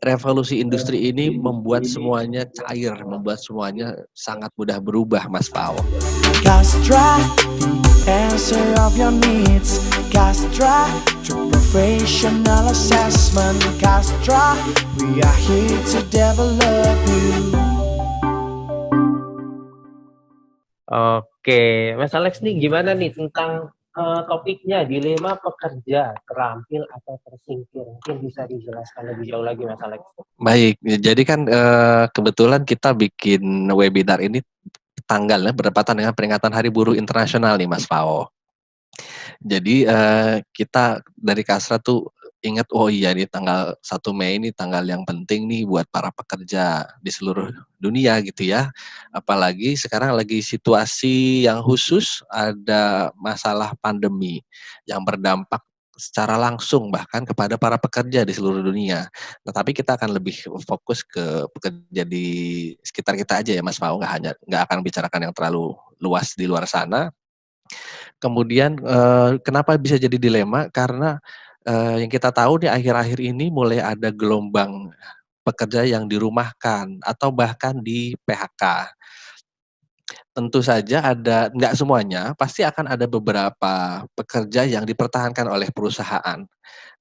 revolusi industri ini membuat semuanya cair, membuat semuanya sangat mudah berubah, Mas Pao. Castra, answer of your needs. Castra, through professional assessment. Castra, we are here to develop you. Oke, Mas Alex nih gimana nih tentang topiknya dilema pekerja terampil atau tersingkir? Mungkin bisa dijelaskan lebih jauh lagi, Mas Alex. Baik, jadi kan kebetulan kita bikin webinar ini tanggalnya berdepatan dengan peringatan Hari Buruh Internasional nih, Mas Pao. Jadi kita dari Kasra tuh ingat, oh iya nih tanggal 1 Mei ini tanggal yang penting nih buat para pekerja di seluruh dunia gitu ya. Apalagi sekarang lagi situasi yang khusus, ada masalah pandemi yang berdampak secara langsung bahkan kepada para pekerja di seluruh dunia. Tetapi kita akan lebih fokus ke pekerja di sekitar kita aja ya Mas Pao, nggak akan bicarakan yang terlalu luas di luar sana. Kemudian kenapa bisa jadi dilema? Karena yang kita tahu di akhir-akhir ini mulai ada gelombang pekerja yang dirumahkan atau bahkan di PHK. Tentu saja nggak semuanya, pasti akan ada beberapa pekerja yang dipertahankan oleh perusahaan.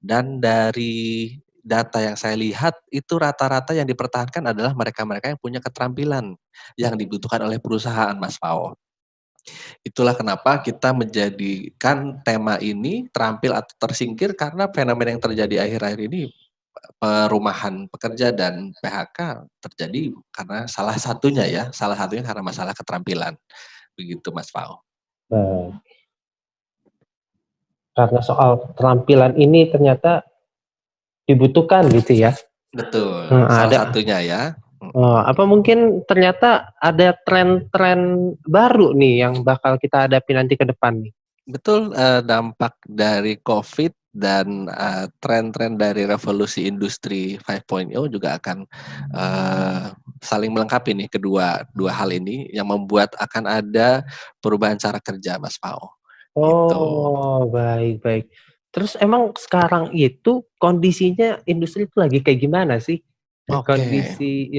Dan dari data yang saya lihat, itu rata-rata yang dipertahankan adalah mereka-mereka yang punya keterampilan yang dibutuhkan oleh perusahaan, Mas Pao. Itulah kenapa kita menjadikan tema ini terampil atau tersingkir, karena fenomena yang terjadi akhir-akhir ini, perumahan pekerja dan PHK terjadi karena salah satunya karena masalah keterampilan. Begitu Mas Pao. Baik. Karena soal keterampilan ini ternyata dibutuhkan gitu ya. Betul, salah Ada satunya ya. apa mungkin ternyata ada tren-tren baru nih yang bakal kita hadapi nanti ke depan nih? Betul, dampak dari COVID dan tren-tren dari revolusi industri 5.0 juga akan saling melengkapi nih dua hal ini yang membuat akan ada perubahan cara kerja, Mas Pao. Gitu. Oh, baik. Terus emang sekarang itu kondisinya industri itu lagi kayak gimana sih? Oke. Kondisi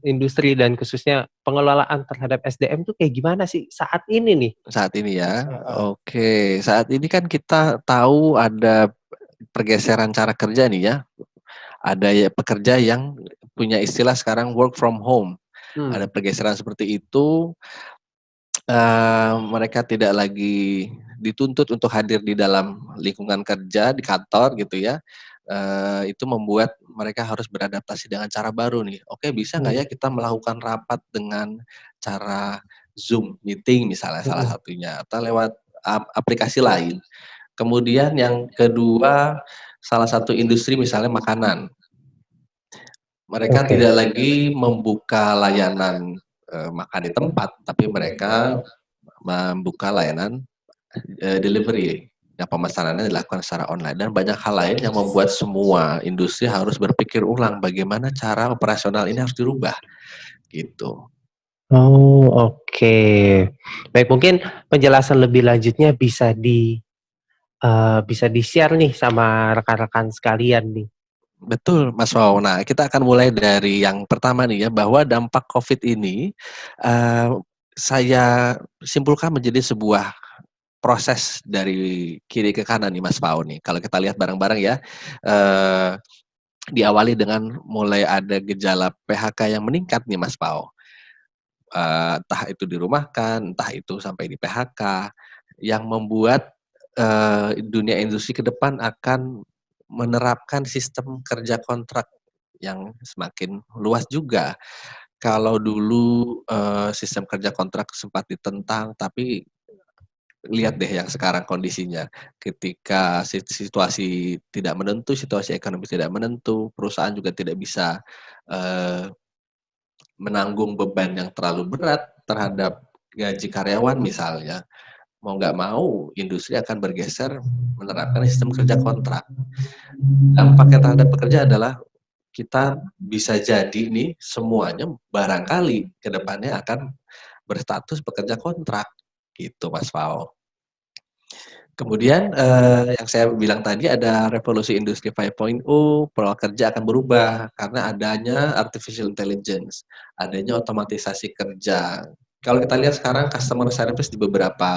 industri dan khususnya pengelolaan terhadap SDM tuh kayak gimana sih saat ini nih? Saat ini ya. Oke, saat ini kan kita tahu ada pergeseran cara kerja nih ya. Ada ya pekerja yang punya istilah sekarang work from home. Ada pergeseran seperti itu. Mereka tidak lagi dituntut untuk hadir di dalam lingkungan kerja, di kantor gitu ya. Itu membuat mereka harus beradaptasi dengan cara baru nih. Oke, bisa nggak ya kita melakukan rapat dengan cara Zoom meeting misalnya salah satunya, atau lewat aplikasi lain. Kemudian yang kedua, salah satu industri misalnya makanan. Mereka tidak lagi membuka layanan makan di tempat, tapi mereka membuka layanan delivery yang pemesanannya dilakukan secara online, dan banyak hal lain yang membuat semua industri harus berpikir ulang bagaimana cara operasional ini harus dirubah gitu. Oh, oke. Baik, mungkin penjelasan lebih lanjutnya bisa di-share nih sama rekan-rekan sekalian nih. Betul, Mas Wow. Nah, kita akan mulai dari yang pertama nih ya, bahwa dampak COVID ini saya simpulkan menjadi sebuah proses dari kiri ke kanan nih Mas Pao nih. Kalau kita lihat bareng-bareng ya, diawali dengan mulai ada gejala PHK yang meningkat nih Mas Pao. Entah itu dirumahkan, entah itu sampai di PHK, yang membuat dunia industri ke depan akan menerapkan sistem kerja kontrak yang semakin luas juga. Kalau dulu sistem kerja kontrak sempat ditentang, tapi lihat deh yang sekarang kondisinya. Ketika situasi tidak menentu, situasi ekonomi tidak menentu, perusahaan juga tidak bisa menanggung beban yang terlalu berat terhadap gaji karyawan misalnya. Mau nggak mau, industri akan bergeser menerapkan sistem kerja kontrak. Dampaknya terhadap pekerja adalah kita bisa jadi nih semuanya barangkali ke depannya akan berstatus pekerja kontrak gitu Mas Pao. Kemudian, yang saya bilang tadi ada revolusi industri 5.0, pola kerja akan berubah karena adanya artificial intelligence, adanya otomatisasi kerja. Kalau kita lihat sekarang customer service di beberapa,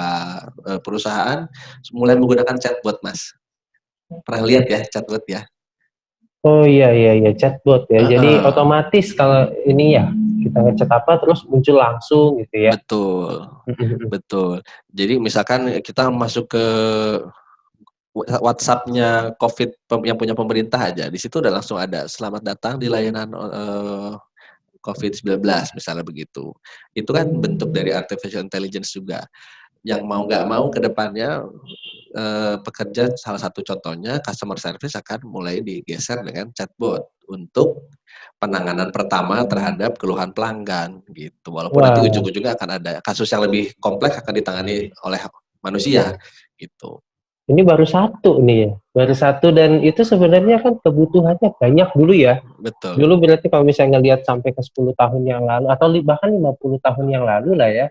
perusahaan mulai menggunakan chatbot, Mas. Pernah lihat ya chatbot ya? Oh iya iya iya chatbot ya. Jadi Heeh, otomatis kalau ini ya kita ngechat apa terus muncul langsung gitu ya. betul betul. Jadi misalkan kita masuk ke WhatsApp-nya Covid yang punya pemerintah aja, di situ udah langsung ada, "Selamat datang di layanan, COVID-19," misalnya begitu. Itu kan bentuk dari artificial intelligence juga, yang mau nggak mau ke depannya, pekerja salah satu contohnya customer service akan mulai digeser dengan chatbot untuk penanganan pertama terhadap keluhan pelanggan, gitu. Walaupun nanti Wah, ujung-ujungnya akan ada kasus yang lebih kompleks akan ditangani oleh manusia, gitu. ini baru satu nih ya. Baru satu dan itu sebenarnya kan kebutuhannya banyak dulu ya. Betul. Dulu berarti kalau misalnya lihat sampai ke 10 tahun yang lalu atau bahkan 50 tahun yang lalu lah ya.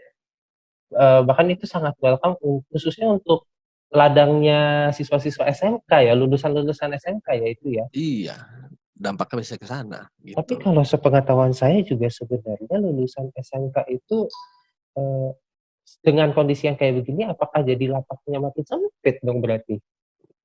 Bahkan itu sangat welcome khususnya untuk ladangnya siswa-siswa SMK ya, lulusan-lulusan SMK ya itu ya. Iya, dampaknya bisa ke sana, Tapi gitu. kalau sepengetahuan saya juga sebenarnya lulusan SMK itu, eee, dengan kondisi yang kayak begini apakah jadi lapaknya makin sempit dong berarti?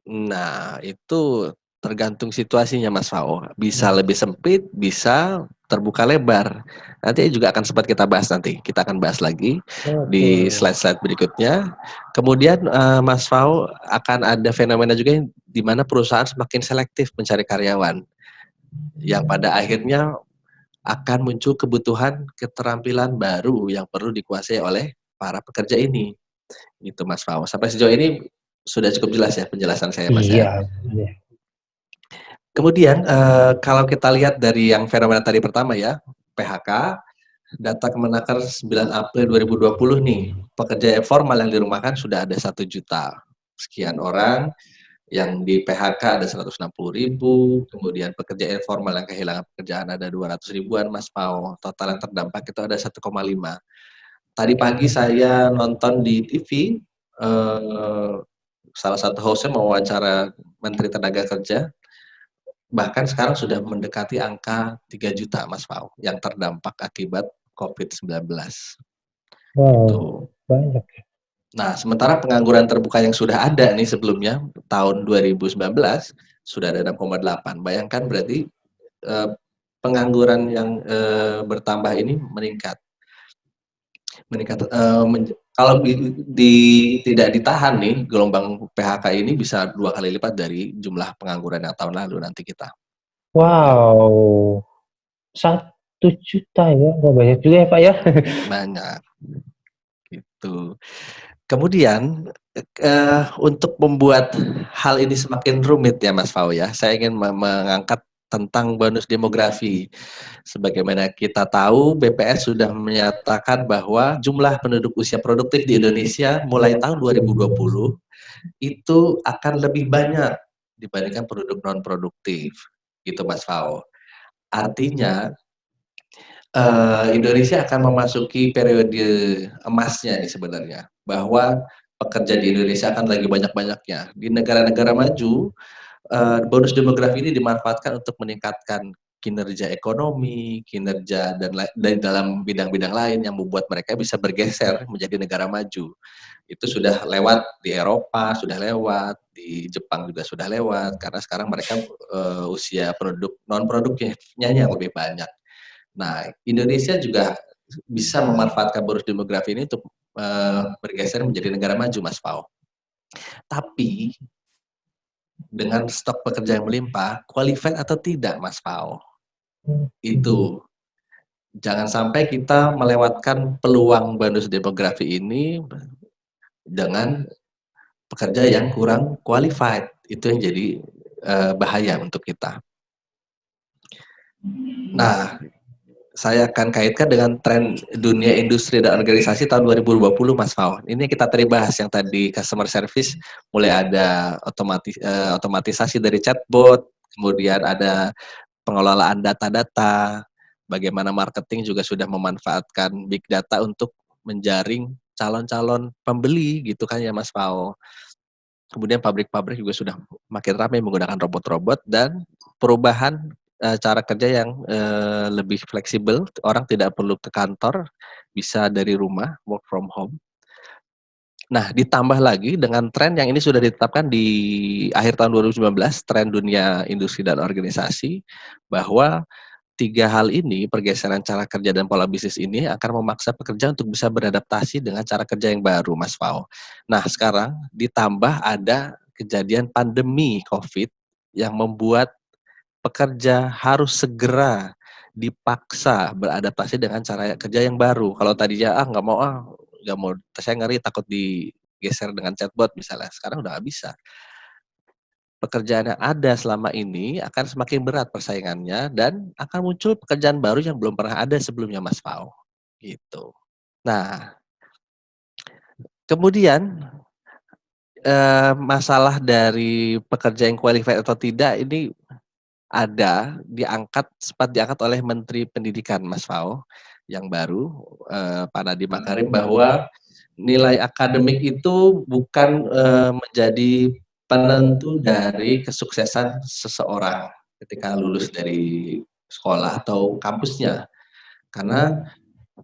Nah, itu tergantung situasinya, Mas Fao. Bisa Nah, lebih sempit, bisa terbuka lebar. Nanti juga akan sempat kita bahas nanti. Kita akan bahas lagi oke. di slide-slide berikutnya. Kemudian, Mas Fao, akan ada fenomena juga yang di mana perusahaan semakin selektif mencari karyawan, yang pada akhirnya akan muncul kebutuhan keterampilan baru yang perlu dikuasai oleh para pekerja ini, gitu Mas Fao. Sampai sejauh ini sudah cukup jelas ya penjelasan saya, Mas, ya? Iya, iya. Kemudian, kalau kita lihat dari yang fenomena tadi pertama ya, PHK, data Kemenaker 9 April 2020 nih, pekerja informal yang dirumahkan sudah ada 1 juta sekian orang, yang di PHK ada 160.000, kemudian pekerja informal yang kehilangan pekerjaan ada 200 ribuan, Mas Pao. Total yang terdampak itu ada 1,5. Tadi pagi saya nonton di TV, salah satu hostnya mewawancara Menteri Tenaga Kerja, bahkan sekarang sudah mendekati angka 3 juta, Mas Pao, yang terdampak akibat COVID-19, Wow, gitu. banyak ya. Nah, sementara pengangguran terbuka yang sudah ada nih sebelumnya, tahun 2019, sudah ada 6,8. Bayangkan berarti, eee, pengangguran yang, bertambah ini meningkat meningkat, kalau tidak ditahan nih, gelombang PHK ini bisa 2 kali lipat dari jumlah pengangguran yang tahun lalu nanti kita. Wow, 1 juta ya? Wah banyak juga ya, Pak, ya? Banyak, gitu. Kemudian, untuk membuat hal ini semakin rumit ya Mas Fau ya, saya ingin mengangkat tentang bonus demografi. Sebagaimana kita tahu BPS sudah menyatakan bahwa jumlah penduduk usia produktif di Indonesia mulai tahun 2020 itu akan lebih banyak dibandingkan penduduk non produktif, gitu Mas Fau. Artinya, Indonesia akan memasuki periode emasnya nih sebenarnya, bahwa pekerja di Indonesia akan lagi banyak-banyaknya. Di negara-negara maju, bonus demografi ini dimanfaatkan untuk meningkatkan kinerja ekonomi, kinerja dan dalam bidang-bidang lain yang membuat mereka bisa bergeser menjadi negara maju. Itu sudah lewat di Eropa, sudah lewat, di Jepang juga sudah lewat, karena sekarang mereka, usia penduduk non produktifnya yang lebih banyak. Nah, Indonesia juga bisa memanfaatkan bonus demografi ini untuk, bergeser menjadi negara maju, Mas Pao. Tapi dengan stok pekerja yang melimpah, qualified atau tidak, Mas Pao? Itu. Jangan sampai kita melewatkan peluang bonus demografi ini dengan pekerja yang kurang qualified. Itu yang jadi, bahaya untuk kita. Nah, saya akan kaitkan dengan tren dunia industri dan organisasi tahun 2020, Mas Fau. Ini kita tadi bahas yang tadi customer service, mulai ada otomatisasi dari chatbot, kemudian ada pengelolaan data-data, bagaimana marketing juga sudah memanfaatkan big data untuk menjaring calon-calon pembeli gitu kan ya Mas Fau. Kemudian pabrik-pabrik juga sudah makin ramai menggunakan robot-robot dan perubahan cara kerja yang lebih fleksibel, orang tidak perlu ke kantor, bisa dari rumah, work from home. Nah, ditambah lagi dengan tren yang ini sudah ditetapkan di akhir tahun 2019, tren dunia industri dan organisasi, bahwa 3 hal ini, pergeseran cara kerja dan pola bisnis ini akan memaksa pekerja untuk bisa beradaptasi dengan cara kerja yang baru, Mas Fau. Nah, sekarang ditambah ada kejadian pandemi COVID yang membuat pekerja harus segera dipaksa beradaptasi dengan cara kerja yang baru. Kalau tadinya, nggak mau, saya ngeri takut digeser dengan chatbot misalnya, sekarang udah nggak bisa. Pekerjaan yang ada selama ini akan semakin berat persaingannya dan akan muncul pekerjaan baru yang belum pernah ada sebelumnya, Mas Fau, gitu. Nah, kemudian, masalah dari pekerja yang qualified atau tidak ini sempat diangkat oleh Menteri Pendidikan, Mas Fau, yang baru, Pak Nadiem Makarim, bahwa nilai akademik itu bukan menjadi penentu dari kesuksesan seseorang ketika lulus dari sekolah atau kampusnya. Karena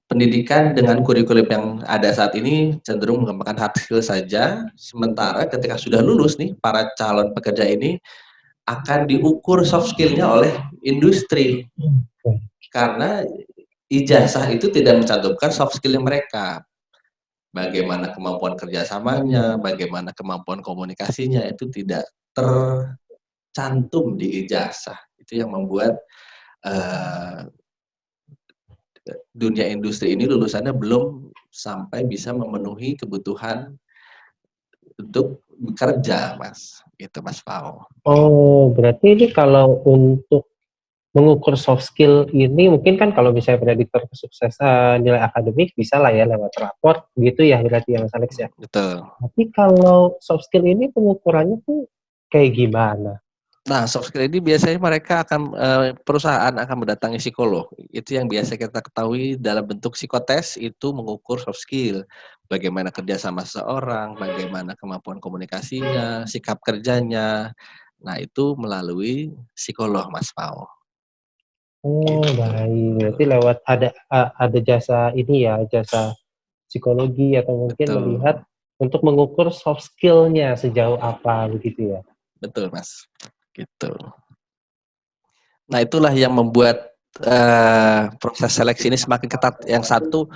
pendidikan dengan kurikulum yang ada saat ini cenderung mengembangkan hard skill saja, sementara ketika sudah lulus nih, para calon pekerja ini akan diukur soft skill-nya oleh industri. Karena ijazah itu tidak mencantumkan soft skill mereka. Bagaimana kemampuan kerjasamanya, bagaimana kemampuan komunikasinya, itu tidak tercantum di ijazah. Itu yang membuat dunia industri ini lulusannya belum sampai bisa memenuhi kebutuhan untuk bekerja, Mas. Itu, Mas Fau. Oh, berarti ini kalau untuk mengukur soft skill ini mungkin kan kalau misalnya prediktor kesuksesan nilai akademik bisa lah ya lewat raport gitu ya berarti yang Mas Alex ya. Betul. Tapi kalau soft skill ini pengukurannya tuh kayak gimana? Nah, soft skill ini biasanya mereka akan perusahaan akan mendatangi psikolog. Itu yang biasa kita ketahui dalam bentuk psikotes itu mengukur soft skill. Bagaimana kerja sama seseorang, bagaimana kemampuan komunikasinya, sikap kerjanya. Nah, itu melalui psikolog, Mas Pao. Oh, Gitu. baik. Berarti lewat ada jasa ini ya, jasa psikologi atau mungkin Betul. melihat untuk mengukur soft skill-nya sejauh apa begitu ya. Betul, Mas. Gitu. Nah, itulah yang membuat proses seleksi ini semakin ketat. Yang satu,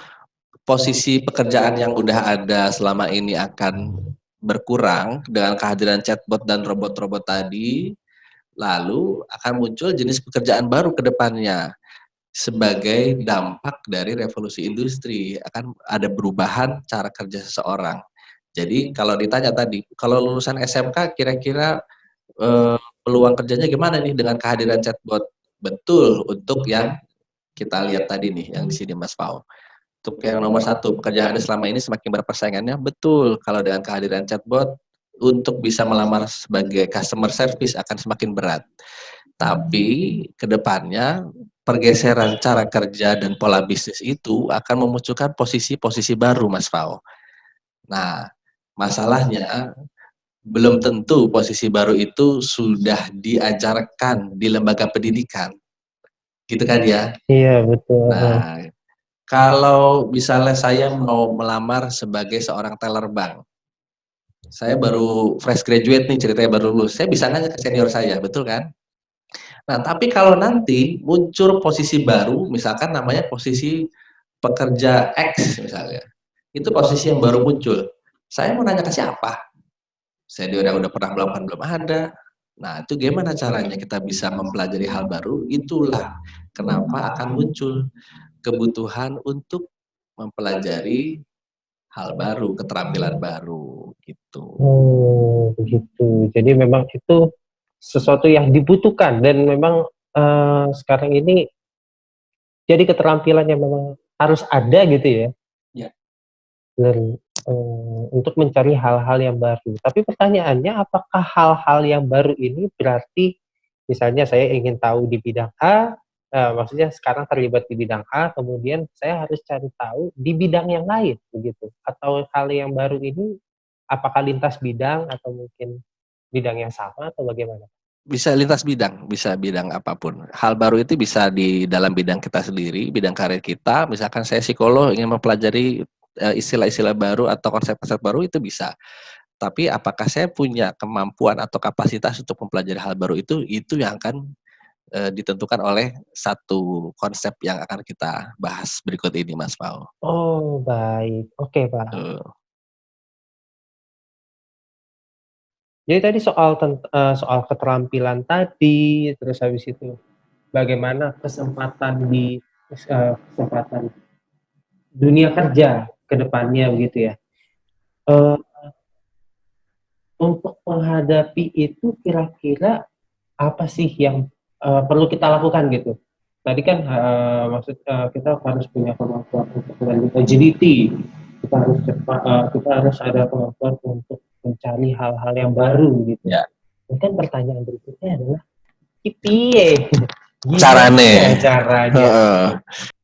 posisi pekerjaan yang udah ada selama ini akan berkurang dengan kehadiran chatbot dan robot-robot tadi, lalu akan muncul jenis pekerjaan baru ke depannya. Sebagai dampak dari revolusi industri, akan ada perubahan cara kerja seseorang. Jadi kalau ditanya tadi, kalau lulusan SMK kira-kira peluang kerjanya gimana nih dengan kehadiran chatbot? Betul, untuk yang kita lihat tadi nih, yang di sini Mas Pau. Untuk yang nomor satu, pekerjaan selama ini semakin berpersaingannya, betul. Kalau dengan kehadiran chatbot, untuk bisa melamar sebagai customer service akan semakin berat. Tapi kedepannya pergeseran cara kerja dan pola bisnis itu akan memunculkan posisi-posisi baru, Mas Fau. Nah, masalahnya belum tentu posisi baru itu sudah diajarkan di lembaga pendidikan. Gitu kan ya? Iya, betul. Nah, kalau misalnya saya mau melamar sebagai seorang teller bank, saya baru fresh graduate nih, ceritanya baru lulus, saya bisa nanya ke senior saya, betul kan? Nah, tapi kalau nanti muncul posisi baru, misalkan namanya posisi pekerja X misalnya, itu posisi yang baru muncul. Saya mau nanya ke siapa? Senior yang udah pernah melakukan belum ada. Nah, itu gimana caranya kita bisa mempelajari hal baru? Itulah kenapa akan muncul kebutuhan untuk mempelajari hal baru, keterampilan baru, gitu. Oh, begitu. Jadi memang itu sesuatu yang dibutuhkan dan memang sekarang ini jadi keterampilan yang memang harus ada gitu ya. Ya. Dan untuk mencari hal-hal yang baru. Tapi pertanyaannya, apakah hal-hal yang baru ini berarti misalnya saya ingin tahu di bidang A, maksudnya sekarang terlibat di bidang A, kemudian saya harus cari tahu di bidang yang lain begitu. Atau hal yang baru ini apakah lintas bidang atau mungkin bidang yang sama atau bagaimana? Bisa lintas bidang, bisa bidang apapun. Hal baru itu bisa di dalam bidang kita sendiri, bidang karir kita. Misalkan saya psikolog ingin mempelajari istilah-istilah baru atau konsep-konsep baru itu bisa. Tapi apakah saya punya kemampuan atau kapasitas untuk mempelajari hal baru itu yang akan ditentukan oleh satu konsep yang akan kita bahas berikut ini, Mas Pao. Oh, baik. Oke, Pak. Jadi tadi soal keterampilan tadi, terus habis itu bagaimana kesempatan di kesempatan dunia kerja ke depannya begitu ya. Eh, untuk menghadapi itu kira-kira apa sih yang perlu kita lakukan gitu? Tadi kan kita harus punya kemampuan untuk mengambil agility, kita harus ada kemampuan untuk mencari hal-hal yang baru gitu. Ya. Mungkin pertanyaan berikutnya adalah piye caranya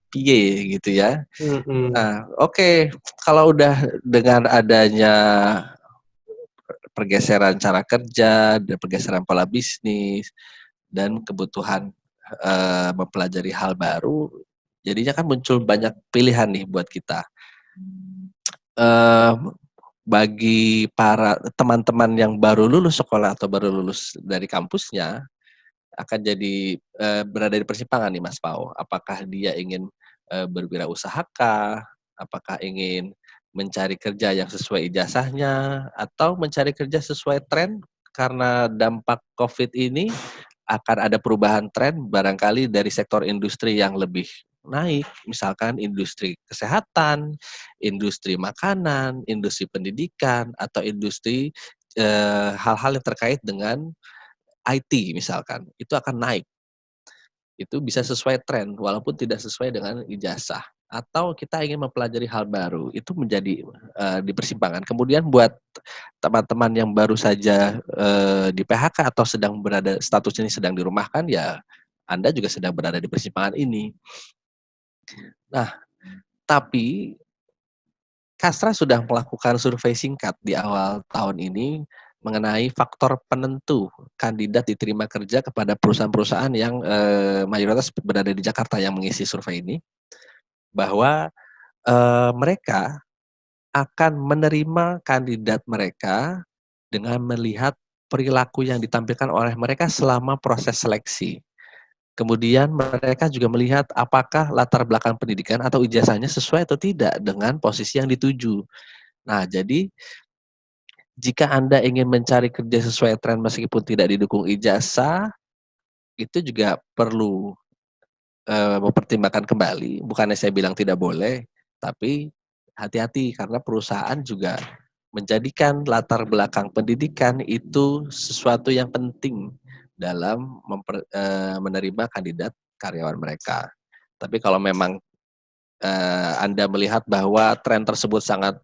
piye gitu ya. Mm-mm. Nah, oke. Kalau udah dengan adanya pergeseran cara kerja, dan pergeseran pola bisnis, dan kebutuhan mempelajari hal baru, jadinya kan muncul banyak pilihan nih buat kita. Bagi para teman-teman yang baru lulus sekolah atau baru lulus dari kampusnya, akan jadi berada di persimpangan nih Mas Pao. Apakah dia ingin berwirausaha, apakah ingin mencari kerja yang sesuai ijazahnya, atau mencari kerja sesuai tren karena dampak COVID ini akan ada perubahan tren barangkali dari sektor industri yang lebih naik, misalkan industri kesehatan, industri makanan, industri pendidikan, atau industri hal-hal yang terkait dengan IT misalkan, itu akan naik. Itu bisa sesuai tren, walaupun tidak sesuai dengan ijazah. Atau kita ingin mempelajari hal baru, itu menjadi di persimpangan. Kemudian buat teman-teman yang baru saja di PHK atau sedang berada, statusnya ini sedang dirumahkan, ya Anda juga sedang berada di persimpangan ini. Nah, tapi Kastra sudah melakukan survei singkat di awal tahun ini mengenai faktor penentu kandidat diterima kerja kepada perusahaan-perusahaan yang mayoritas berada di Jakarta yang mengisi survei ini, bahwa mereka akan menerima kandidat mereka dengan melihat perilaku yang ditampilkan oleh mereka selama proses seleksi. Kemudian mereka juga melihat apakah latar belakang pendidikan atau ijazahnya sesuai atau tidak dengan posisi yang dituju. Nah, jadi jika Anda ingin mencari kerja sesuai tren meskipun tidak didukung ijazah, itu juga perlu mempertimbangkan kembali. Bukannya saya bilang tidak boleh, tapi hati-hati karena perusahaan juga menjadikan latar belakang pendidikan itu sesuatu yang penting dalam menerima kandidat karyawan mereka. Tapi kalau memang Anda melihat bahwa tren tersebut sangat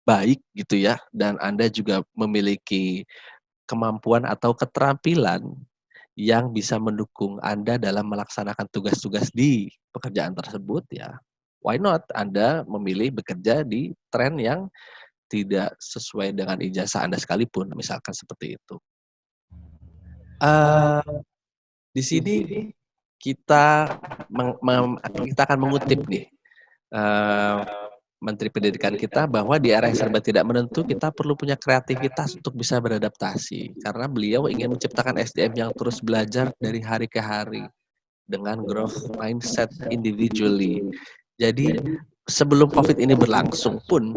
baik gitu ya, dan Anda juga memiliki kemampuan atau keterampilan yang bisa mendukung Anda dalam melaksanakan tugas-tugas di pekerjaan tersebut, ya why not Anda memilih bekerja di tren yang tidak sesuai dengan ijazah Anda sekalipun, misalkan seperti itu. Di sini kita akan mengutip nih Menteri Pendidikan kita, bahwa di era yang serba tidak menentu kita perlu punya kreativitas untuk bisa beradaptasi, karena beliau ingin menciptakan SDM yang terus belajar dari hari ke hari dengan growth mindset individually. Jadi sebelum COVID ini berlangsung pun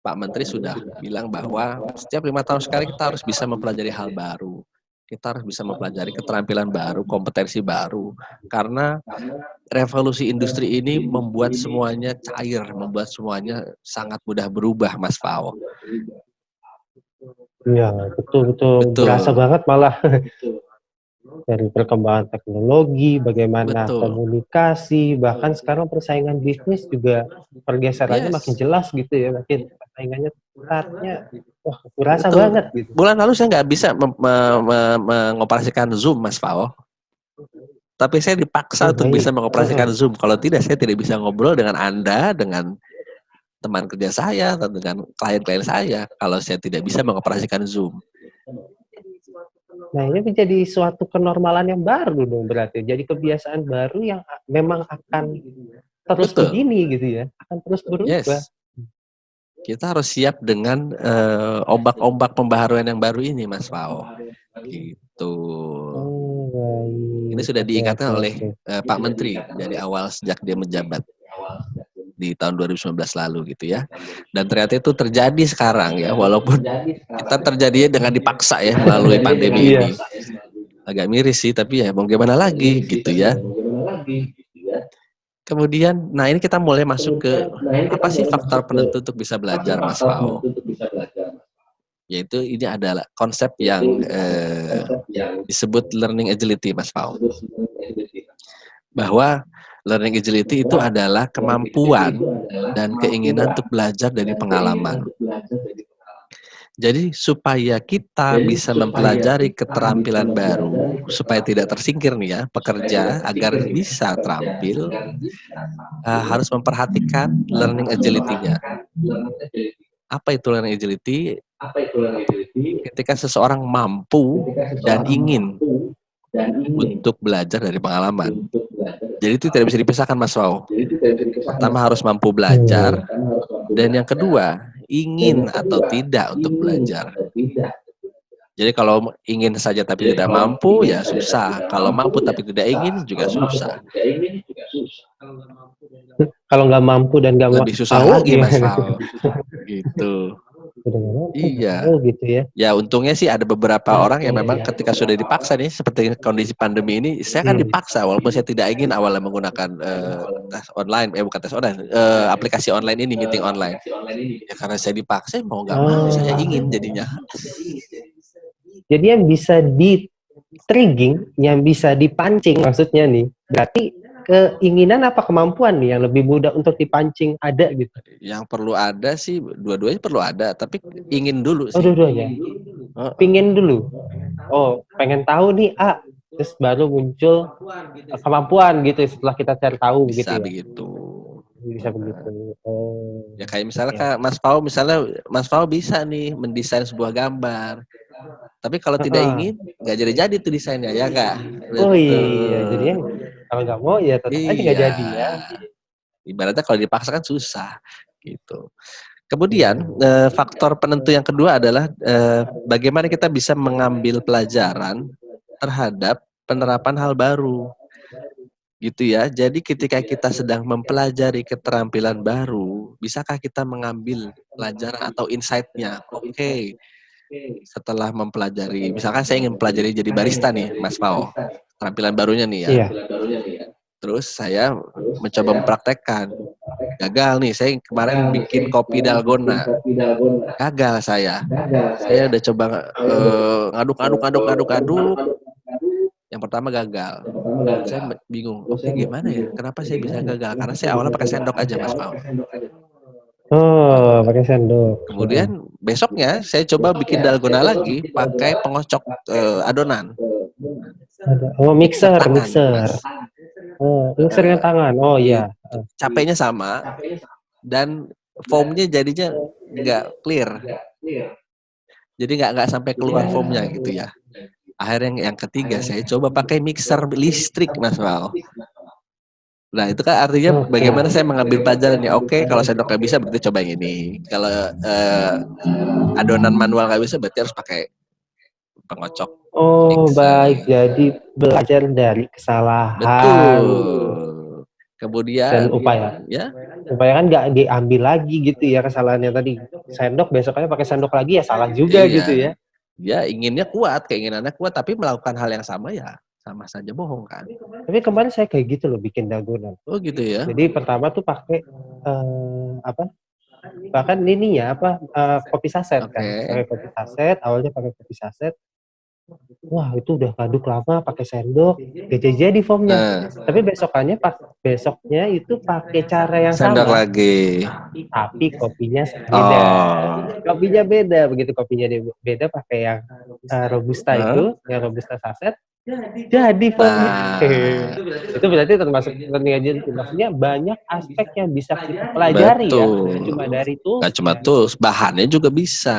Pak Menteri sudah bilang bahwa setiap 5 tahun sekali kita harus bisa mempelajari hal baru. Kita harus bisa mempelajari keterampilan baru, kompetensi baru. Karena revolusi industri ini membuat semuanya cair, membuat semuanya sangat mudah berubah, Mas Pao. Iya, betul. Berasa banget malah dari perkembangan teknologi, bagaimana komunikasi, bahkan sekarang persaingan bisnis juga pergeserannya makin jelas gitu ya, makin persaingannya ketatnya. Wah, berasa banget gitu. Bulan lalu saya nggak bisa mengoperasikan Zoom, Mas Pao. Tapi saya dipaksa untuk bisa mengoperasikan Zoom. Kalau tidak, saya tidak bisa ngobrol dengan Anda, dengan teman kerja saya atau dengan klien-klien saya kalau saya tidak bisa mengoperasikan Zoom. Nah, ini menjadi suatu kenormalan yang baru dong berarti. Jadi kebiasaan baru yang memang akan terus Betul. begini gitu ya. Akan terus berubah. Yes. Kita harus siap dengan ombak-ombak pembaharuan yang baru ini, Mas Fao. Gitu. Oh, baik. Ini sudah diingatkan oleh Oke. Pak Menteri dari awal sejak dia menjabat di tahun 2019 lalu gitu ya. Dan ternyata itu terjadi sekarang ya, walaupun kita terjadinya dengan dipaksa ya melalui pandemi ini. Agak miris sih, tapi ya mau gimana lagi gitu ya. Kemudian, nah ini kita mulai masuk ke apa sih faktor penentu untuk bisa belajar, Mas Fao? Yaitu ini adalah konsep yang disebut learning agility, Mas Fao. Bahwa learning agility itu adalah kemampuan dan keinginan untuk belajar dari pengalaman. Jadi supaya kita bisa mempelajari keterampilan baru, supaya tidak tersingkir nih ya, pekerja agar bisa terampil, harus memperhatikan learning agility-nya. Apa itu learning agility? Ketika seseorang mampu dan ingin untuk belajar dari pengalaman. Jadi itu tidak bisa dipisahkan, Mas Fao. Pertama harus mampu belajar, dan yang kedua ingin atau tidak untuk belajar. Jadi kalau ingin saja tapi tidak mampu ya susah. Kalau mampu tapi tidak ingin juga susah. Kalau nggak mampu dan nggak lebih susah lagi, Mas Fao. Gitu. Iya. Gitu ya. Ya untungnya sih ada beberapa orang yang memang ketika sudah dipaksa nih, seperti kondisi pandemi ini, saya kan dipaksa walaupun saya tidak ingin awalnya menggunakan tes online, bukan tes online, aplikasi online ini, meeting online. Ya karena saya dipaksa, mau nggak mau saya ingin jadinya. Jadi yang bisa di-triggering, yang bisa dipancing maksudnya nih, berarti keinginan apa kemampuan nih yang lebih mudah untuk dipancing ada gitu? Yang perlu ada sih, dua-duanya perlu ada, tapi ingin dulu sih. Oh, dua-duanya? Pingin dulu? Oh, pengen tahu nih, terus baru muncul kemampuan gitu setelah kita cari tahu gitu ya? Bisa begitu. Bisa begitu. Oh. Ya kayak misalnya Mas Pao bisa nih mendesain sebuah gambar. Tapi kalau tidak ingin, nggak jadi tuh desainnya, ya nggak? Oh iya, jadinya kalau nggak mau ya tetap aja nggak jadi ya. Ibaratnya kalau dipaksa kan susah, gitu. Kemudian faktor penentu yang kedua adalah bagaimana kita bisa mengambil pelajaran terhadap penerapan hal baru, gitu ya. Jadi ketika kita sedang mempelajari keterampilan baru, bisakah kita mengambil pelajaran atau insight-nya? Oke. Setelah mempelajari, misalkan saya ingin mempelajari jadi barista nih, Mas Pao, keterampilan barunya nih ya. Iya. Terus saya mencoba mempraktekkan. Gagal nih, saya kemarin bikin kopi dalgona. Gagal saya. Saya udah coba ngaduk. Yang pertama gagal. Saya bingung, oke gimana ya? Kenapa saya bisa gagal? Karena saya awalnya pakai sendok aja, Mas Pao. Oh, pakai sendok. Kemudian besoknya saya coba bikin dalgona lagi pakai pengocok adonan. Oh, mixer. Oh, mixer dengan tangan. Oh iya. Capeknya sama dan foamnya jadinya nggak clear. Jadi nggak sampai keluar foamnya gitu ya. Akhirnya yang ketiga saya coba pakai mixer listrik, Mas Val. Nah itu kan artinya bagaimana saya mengambil pelajaran ya. Oke, kalau sendok nggak bisa berarti coba yang ini. Kalau adonan manual nggak bisa berarti harus pakai pengocok. Oh mixer. Baik, jadi belajar dari kesalahan. Betul. Kemudian upaya kan nggak diambil lagi gitu ya kesalahannya tadi. Sendok besoknya pakai sendok lagi ya salah juga gitu ya. Ya inginnya kuat, keinginannya kuat, tapi melakukan hal yang sama ya sama saja bohong kan. Tapi kemarin saya kayak gitu loh bikin dalgona. Oh gitu ya. Jadi pertama tuh pakai bahkan ini ya kopi saset kan. Pakai kopi saset, awalnya pakai kopi saset. Wah itu udah ngaduk lama pakai sendok, gak jadi foamnya. Tapi besoknya itu pakai cara yang sendok sama. Lagi. Tapi kopinya beda. Kopinya beda, begitu kopinya beda pakai yang robusta itu, yang robusta saset. Jadi foamnya. Itu berarti termasuk learning agility. Maksudnya banyak aspek yang bisa kita pelajari ya, nggak cuma dari tools, Nggak cuma tools, bahannya juga bisa.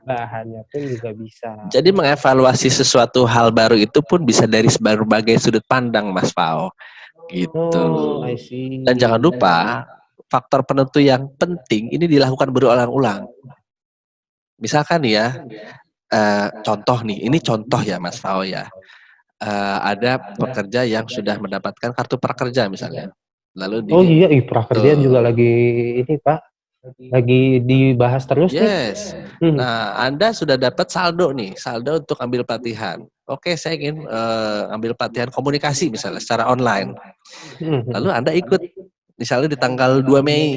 bahannya pun juga bisa. Jadi mengevaluasi sesuatu hal baru itu pun bisa dari berbagai sudut pandang, Mas Pao. Gitu. I see. Dan jangan lupa, faktor penentu yang penting ini dilakukan berulang-ulang. Misalkan ya, contoh nih, ini contoh ya Mas Pao ya. Ada pekerja yang sudah mendapatkan kartu prakerja misalnya. Lalu iya, prakerja juga lagi ini Pak, lagi dibahas terus nih. Nah, Anda sudah dapat saldo nih, saldo untuk ambil pelatihan. Oke, saya ingin ambil pelatihan komunikasi misalnya secara online. Lalu Anda ikut, misalnya di tanggal 2 Mei.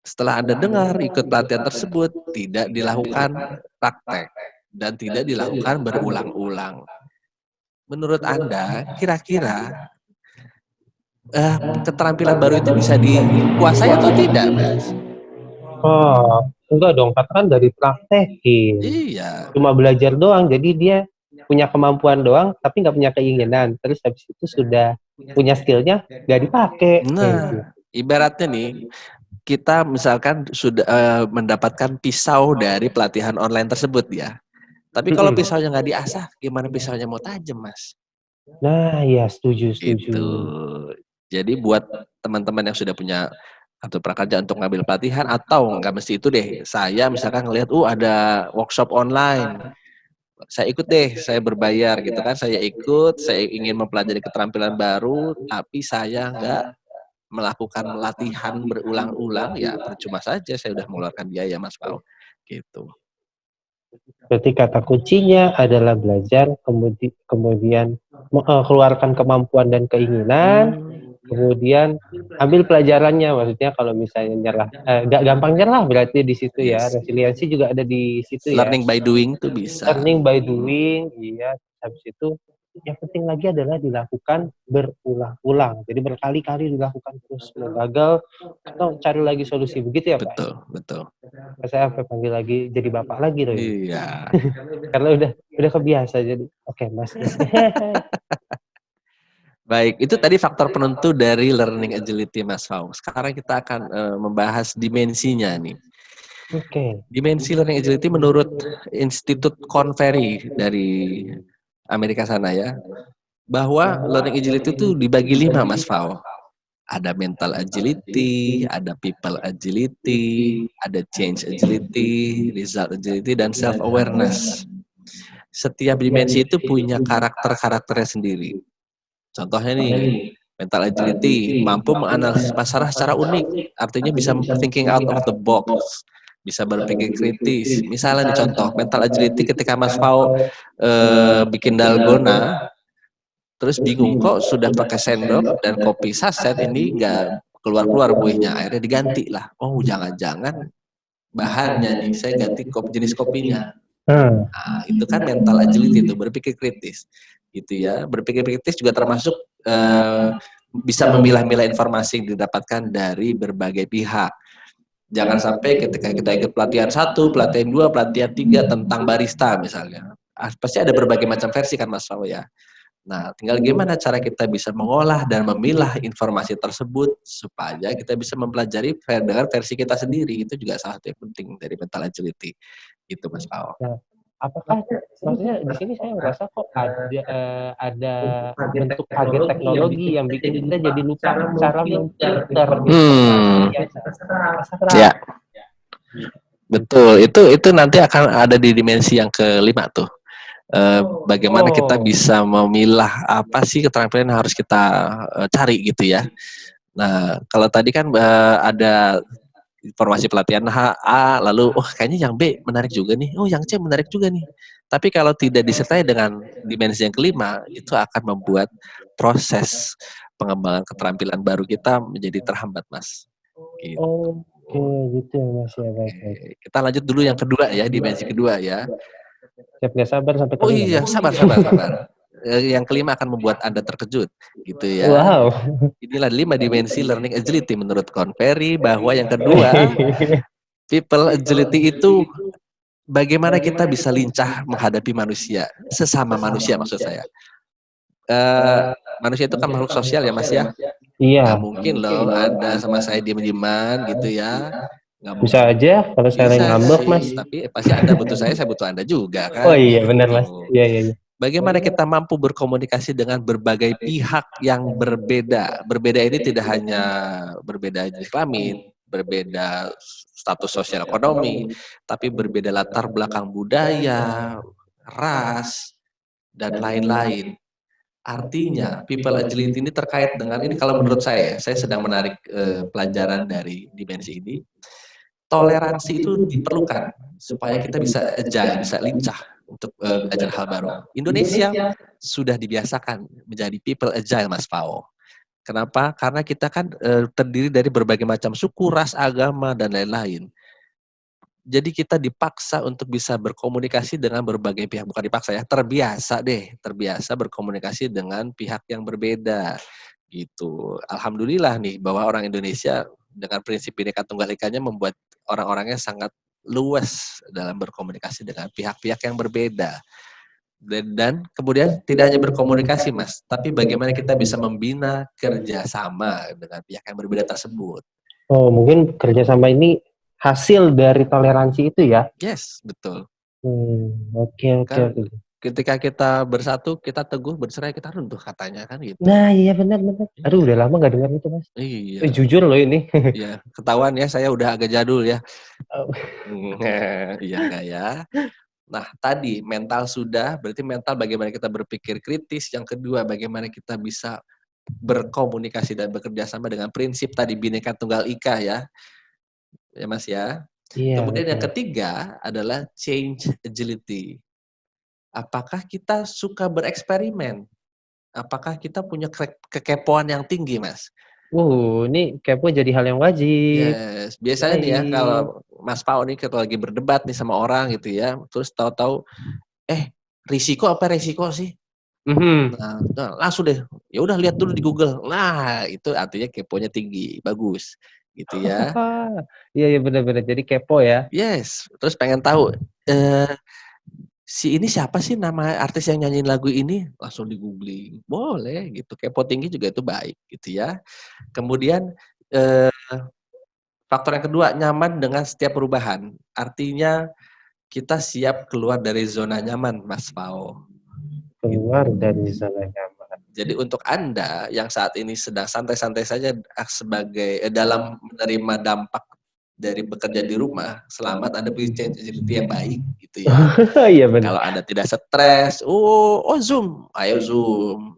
Setelah Anda dengar ikut pelatihan tersebut, tidak dilakukan praktek dan tidak dilakukan berulang-ulang. Menurut Anda, kira-kira keterampilan baru itu bisa dikuasai atau tidak, Mas? Oh, enggak dong, katakan dari praktekin. Iya. Cuma belajar doang, jadi dia punya kemampuan doang, tapi nggak punya keinginan. Terus habis itu sudah punya skillnya, nggak dipakai. Nah, ibaratnya nih, kita misalkan sudah mendapatkan pisau dari pelatihan online tersebut ya. Tapi kalau pisaunya nggak diasah, gimana pisaunya mau tajam, Mas? Nah, ya setuju. Gitu. Jadi buat teman-teman yang sudah punya kartu prakerja untuk ngambil pelatihan atau nggak mesti itu deh. Saya misalkan ngelihat, ada workshop online. Saya ikut deh, saya berbayar gitu kan. Saya ikut, saya ingin mempelajari keterampilan baru, tapi saya nggak melakukan latihan berulang-ulang, ya percuma saja saya udah mengeluarkan biaya, Mas Pao. Gitu. Berarti kata kuncinya adalah belajar, kemudian keluarkan kemampuan dan keinginan, kemudian ambil pelajarannya. Maksudnya kalau misalnya nyerah, gak gampang nyerah berarti di situ ya. Resiliensi juga ada di situ ya. Learning by doing tuh bisa. Learning by doing, iya. Habis itu yang penting lagi adalah dilakukan berulang-ulang. Jadi berkali-kali dilakukan terus. Mau gagal atau cari lagi solusi, begitu ya Pak? Betul. Saya panggil lagi jadi bapak lagi loh. Iya. Karena udah kebiasa jadi. Oke, Mas. Baik, itu tadi faktor penentu dari learning agility, Mas Pao. Sekarang kita akan membahas dimensinya nih. Oke. Dimensi learning agility menurut Institut Convery dari Amerika sana ya, bahwa learning agility itu dibagi 5, Mas Pao. Ada mental agility, ada people agility, ada change agility, result agility, dan self awareness. Setiap dimensi itu punya karakternya sendiri. Contohnya nih, mental agility mampu menganalisis masalah secara unik, artinya bisa thinking out of the box, bisa berpikir kritis. Misalnya nih contoh, mental agility ketika Mas Pao bikin dalgona, terus bingung kok sudah pakai sendok dan kopi saset ini nggak keluar-keluar buihnya, akhirnya diganti lah. Oh, jangan-jangan bahannya nih, saya ganti jenis kopinya. Nah, itu kan mental agility itu, berpikir kritis. Gitu ya. Berpikir kritis juga termasuk bisa memilah-milah informasi yang didapatkan dari berbagai pihak. Jangan sampai ketika kita ikut pelatihan 1, pelatihan 2, pelatihan 3 tentang barista misalnya. Pasti ada berbagai macam versi kan Mas Pao ya. Nah, tinggal gimana cara kita bisa mengolah dan memilah informasi tersebut supaya kita bisa mempelajari dengan versi kita sendiri. Itu juga salah satu yang penting dari mental agility. Gitu Mas Pao. Nah, apakah maksudnya di sini saya merasa kok ada bentuk kaget teknologi yang bikin kita jadi lupa cara memfilter ya, betul. Itu nanti akan ada di dimensi yang kelima tuh. Bagaimana kita bisa memilah apa sih keterampilan yang harus kita cari gitu ya. Nah, kalau tadi kan ada informasi pelatihan A, lalu kayaknya yang B menarik juga nih, yang C menarik juga nih. Tapi kalau tidak disertai dengan dimensi yang kelima, itu akan membuat proses pengembangan keterampilan baru kita menjadi terhambat, Mas. Gitu. Oke, gitu ya Mas ya, baik. Kita lanjut dulu yang kedua ya, dimensi kedua ya. Siap, nggak sabar sampai kelima. Iya, sabar. Yang kelima akan membuat Anda terkejut, gitu ya. Wow. Inilah 5 dimensi learning agility menurut Convery, bahwa yang kedua, people agility itu bagaimana kita bisa lincah menghadapi manusia, sesama manusia maksud saya. manusia itu kan makhluk sosial ya Mas ya. Iya, Nggak mungkin loh Anda sama saya diem-dieman gitu ya. Nggak bisa mungkin. aja kalau saya lagi Bisa ngambek, Mas. sih, tapi pasti Anda butuh saya butuh Anda juga Oh kan iya, benar, Mas. gitu. Iya, iya, iya. Bagaimana kita mampu berkomunikasi dengan berbagai pihak yang berbeda. Berbeda ini tidak hanya berbeda jenis kelamin, berbeda status sosial ekonomi, tapi berbeda latar belakang budaya, ras, dan lain-lain. Artinya, people agility ini terkait dengan ini kalau menurut saya sedang menarik pelajaran dari dimensi ini. Toleransi itu diperlukan supaya kita bisa agile, bisa lincah untuk belajar hal baru. Indonesia sudah dibiasakan menjadi people agile, Mas Pao. Kenapa? Karena kita kan terdiri dari berbagai macam suku, ras, agama, dan lain-lain. Jadi kita dipaksa untuk bisa berkomunikasi dengan berbagai pihak, bukan dipaksa ya, terbiasa berkomunikasi dengan pihak yang berbeda gitu. Alhamdulillah nih bahwa orang Indonesia dengan prinsip Bhinneka Tunggal Ikanya membuat orang-orangnya sangat luas dalam berkomunikasi dengan pihak-pihak yang berbeda. Dan kemudian tidak hanya berkomunikasi Mas, tapi bagaimana kita bisa membina kerjasama dengan pihak yang berbeda tersebut. Oh, mungkin kerjasama ini hasil dari toleransi itu ya? Yes, betul. Oke. Kan ketika kita bersatu, kita teguh, bercerai, kita runtuh katanya kan gitu. Nah, iya benar. Aduh, Iya. udah lama nggak dengar itu, Mas. Iya. Jujur loh ini. Iya, ketahuan ya saya udah agak jadul ya. Oh. Iya enggak ya? Nah, tadi mental sudah, berarti mental bagaimana kita berpikir kritis. Yang kedua, bagaimana kita bisa berkomunikasi dan bekerja sama dengan prinsip tadi Bhinneka Tunggal Ika ya. Ya Mas ya. Iya, Kemudian yang betul. ketiga adalah change agility. Apakah kita suka bereksperimen? Apakah kita punya kekepoan yang tinggi, Mas? Ini kepo jadi hal yang wajib. Yes, biasanya nih ya Baik. kalau Mas Pao nih kalau lagi berdebat nih sama orang gitu ya, terus tahu-tahu, risiko apa resiko sih? Nah, langsung deh, ya udah lihat dulu di Google. Nah, itu artinya keponya tinggi, bagus, gitu ya. Iya benar. Jadi kepo ya. Yes, terus pengen tahu, si ini siapa sih nama artis yang nyanyiin lagu ini? Langsung di-googling. Boleh gitu, kepo tinggi juga itu baik gitu ya. Kemudian, faktor yang kedua, nyaman dengan setiap perubahan. Artinya kita siap keluar dari zona nyaman, Mas Pao. Keluar dari zona nyaman. Jadi untuk Anda yang saat ini sedang santai-santai saja sebagai dalam menerima dampak dari bekerja di rumah, selamat Anda punya change agility yang baik gitu ya. Iya benar. Kalau Anda tidak stres, Zoom, ayo Zoom.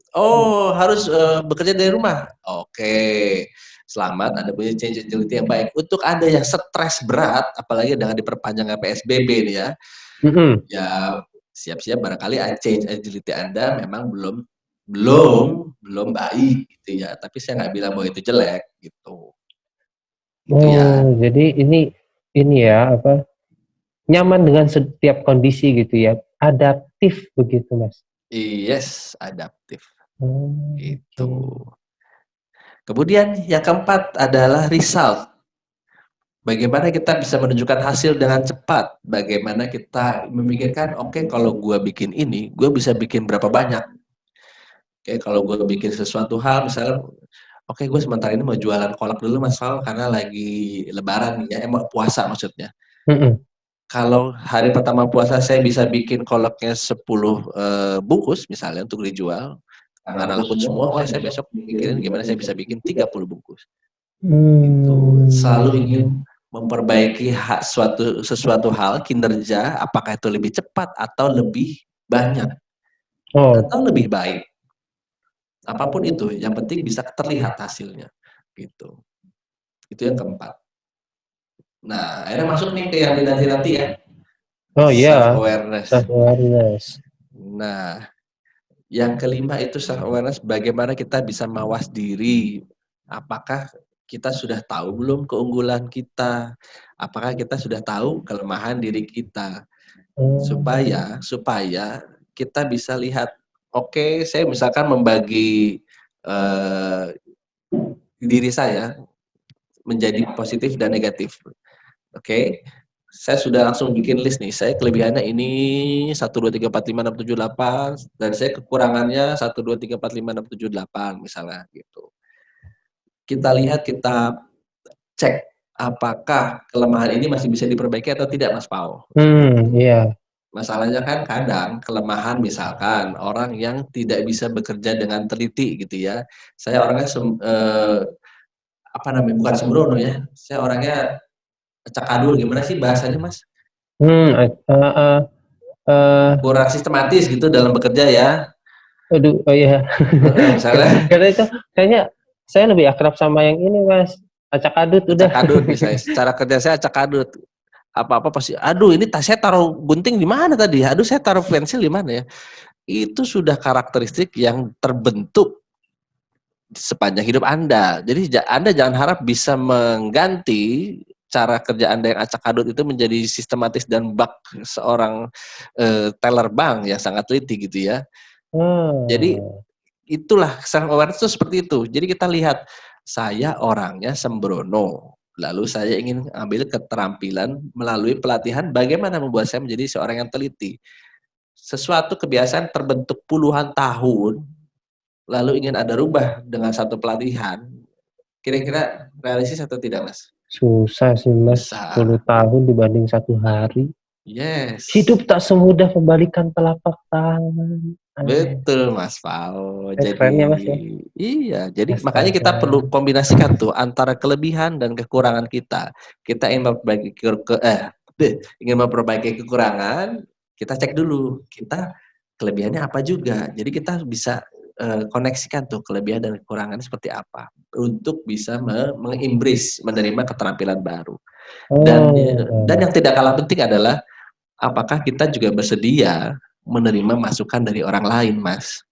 Harus bekerja dari rumah. Oke. Selamat Anda punya change agility yang baik. Untuk Anda yang stres berat, apalagi dengan diperpanjangnya PSBB nih ya. Ya siap-siap barangkali change agility Anda memang belum baik gitu ya. Tapi saya nggak bilang bahwa itu jelek gitu. Jadi ini ya apa? Nyaman dengan setiap kondisi gitu ya. Adaptif begitu, Mas. Yes, adaptif. Itu. Okay. Kemudian yang keempat adalah result. Bagaimana kita bisa menunjukkan hasil dengan cepat? Bagaimana kita memikirkan, oke, kalau gue bikin ini, gue bisa bikin berapa banyak? Oke, kalau gue bikin sesuatu hal, misalnya, oke, gue sementara ini mau jualan kolak dulu, Mas Fal, karena lagi lebaran ya, puasa maksudnya. Kalau hari pertama puasa saya bisa bikin kolaknya 10 bungkus misalnya untuk dijual, karena laku semua, saya besok mikirin gimana saya bisa bikin 30 bungkus. Itu selalu ingin memperbaiki sesuatu hal kinerja, apakah itu lebih cepat atau lebih banyak atau lebih baik. Apapun itu, yang penting bisa terlihat hasilnya. Gitu. Itu yang keempat. Nah, akhirnya masuk nih ke yang nanti ya. Self-awareness. Nah, yang kelima itu self-awareness, bagaimana kita bisa mawas diri. Apakah kita sudah tahu belum keunggulan kita? Apakah kita sudah tahu kelemahan diri kita? Supaya kita bisa lihat, oke, saya misalkan membagi diri saya menjadi positif dan negatif. Oke. saya sudah langsung bikin list nih. Saya kelebihannya ini 1, 2, 3, 4, 5, 6, 7, 8 dan saya kekurangannya 1, 2, 3, 4, 5, 6, 7, 8 misalnya gitu. Kita lihat, kita cek apakah kelemahan ini masih bisa diperbaiki atau tidak, Mas Pao. Iya. Masalahnya kan kadang kelemahan misalkan orang yang tidak bisa bekerja dengan teliti gitu ya. Saya orangnya bukan sembrono ya. Saya orangnya acak-adul, gimana sih bahasanya, Mas? Kurang sistematis gitu dalam bekerja ya. Aduh, oh iya. Misalnya Karena itu kayaknya saya lebih akrab sama yang ini, Mas. Acak-adut udah. acak-adut misalnya. Secara kerja saya acak-adut. Apa-apa pasti, aduh ini saya taruh gunting di mana tadi? Aduh saya taruh pensil di mana ya? Itu sudah karakteristik yang terbentuk sepanjang hidup Anda. Jadi Anda jangan harap bisa mengganti cara kerja Anda yang acak-adut itu menjadi sistematis dan bak seorang teller bank yang sangat teliti gitu ya. Jadi itulah self awareness itu seperti itu. Jadi kita lihat, saya orangnya sembrono. Lalu saya ingin ambil keterampilan melalui pelatihan bagaimana membuat saya menjadi seorang yang teliti. Sesuatu kebiasaan terbentuk puluhan tahun, lalu ingin Anda rubah dengan satu pelatihan, kira-kira realistis atau tidak, Mas? Susah sih, Mas. Susah. 10 tahun dibanding 1 hari. Yes. Hidup tak semudah membalikan telapak tangan. Betul, Mas Pao. Jadi Kerennya, Mas ya. iya, jadi Astaga. makanya kita perlu kombinasikan tuh antara kelebihan dan kekurangan kita. Kita ingin memperbaiki kekurangan, kita cek dulu kita kelebihannya apa juga. Jadi kita bisa koneksikan tuh kelebihan dan kekurangan seperti apa untuk bisa mengimbris, menerima keterampilan baru. Dan yang tidak kalah penting adalah apakah kita juga bersedia menerima masukan dari orang lain, Mas.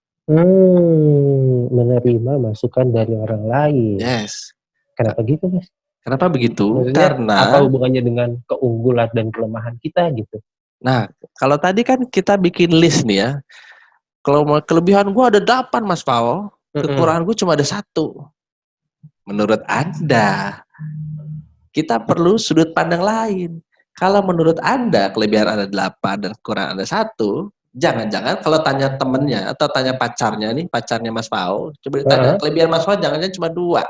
Menerima masukan dari orang lain. Yes. Kenapa gitu, Mas? Kenapa begitu? Maksudnya, Karena apa hubungannya dengan keunggulan dan kelemahan kita gitu? Nah, kalau tadi kan kita bikin list nih ya. Kalau kelebihan gue ada 8, Mas Pao. Kekurangan gue cuma ada 1. Menurut Anda, kita perlu sudut pandang lain. Kalau menurut Anda kelebihan Anda 8 dan kekurangan Anda 1, jangan-jangan kalau tanya temennya atau tanya pacarnya Mas Pao, coba ditanya, kelebihan Mas Pao jangan-jangan cuma 2.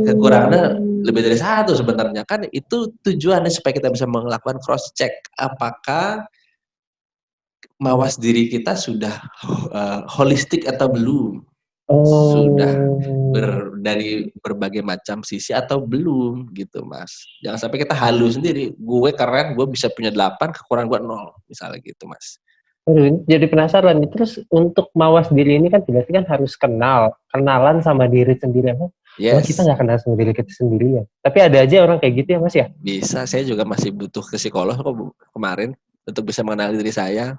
Kekurangannya lebih dari 1 sebenarnya. Kan itu tujuannya supaya kita bisa melakukan cross check apakah mawas diri kita sudah holistik atau belum. Sudah dari berbagai macam sisi atau belum gitu, Mas. Jangan sampai kita halu sendiri. Gue keren, gue bisa punya 8, kekurangan gue 0 misalnya gitu, Mas. Jadi penasaran nih, terus untuk mawas diri ini kan berarti kan harus kenalan sama diri sendiri. Yes. Kita nggak kenal sama diri kita sendiri ya. Tapi ada aja orang kayak gitu ya, Mas ya? Bisa, saya juga masih butuh ke psikolog kok kemarin untuk bisa mengenali diri saya.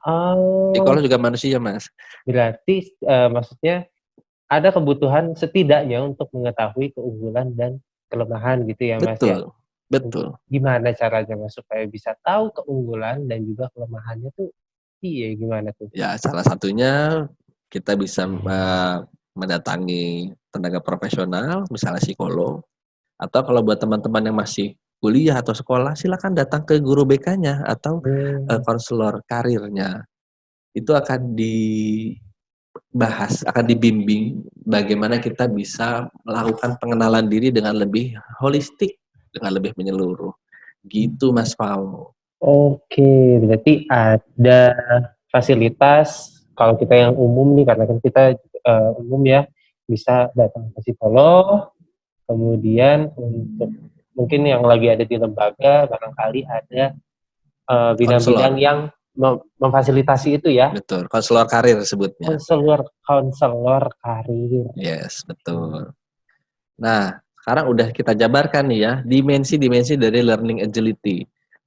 Psikolog juga manusia, Mas. Berarti maksudnya ada kebutuhan setidaknya untuk mengetahui keunggulan dan kelemahan gitu ya, Mas ya? Betul. Gimana caranya, Mas, supaya bisa tahu keunggulan dan juga kelemahannya tuh? Iya, gimana tuh? Ya, salah satunya kita bisa mendatangi tenaga profesional, misalnya psikolog. Atau kalau buat teman-teman yang masih kuliah atau sekolah, silakan datang ke guru BK-nya atau konselor karirnya. Itu akan dibahas, akan dibimbing bagaimana kita bisa melakukan pengenalan diri dengan lebih holistik, dengan lebih menyeluruh. Gitu, Mas Pao. Oke, berarti ada fasilitas kalau kita yang umum nih, karena kan kita umum ya, bisa datang ke psikolog, kemudian untuk mungkin yang lagi ada di lembaga, barangkali ada bidang-bidang yang memfasilitasi itu ya. Betul, konselor karir sebutnya. Konselor karir. Yes, betul. Nah, sekarang udah kita jabarkan nih ya, dimensi-dimensi dari learning agility.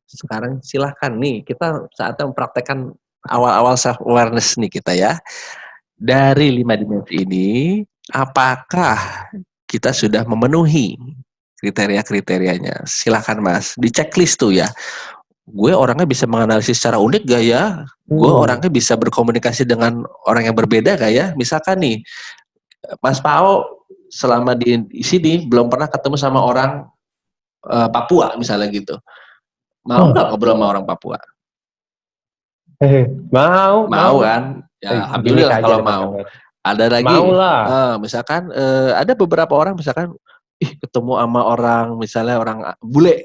Sekarang silahkan nih, kita saatnya mempraktekkan awal-awal self-awareness nih kita ya. Dari 5 dimensi ini, apakah kita sudah memenuhi kriteria-kriterianya? Silahkan, Mas, di checklist tuh ya. Gue orangnya bisa menganalisis secara unik gak ya? Gue orangnya bisa berkomunikasi dengan orang yang berbeda gak ya? Misalkan nih, Mas Pao selama di sini belum pernah ketemu sama orang Papua misalnya gitu. Mau nggak ngobrol sama orang Papua? Mau kan? Ya, Gini alhamdulillah aja kalau deh mau. teman-teman. Ada lagi, Mau lah. misalkan ada beberapa orang misalkan, ketemu sama orang misalnya orang bule,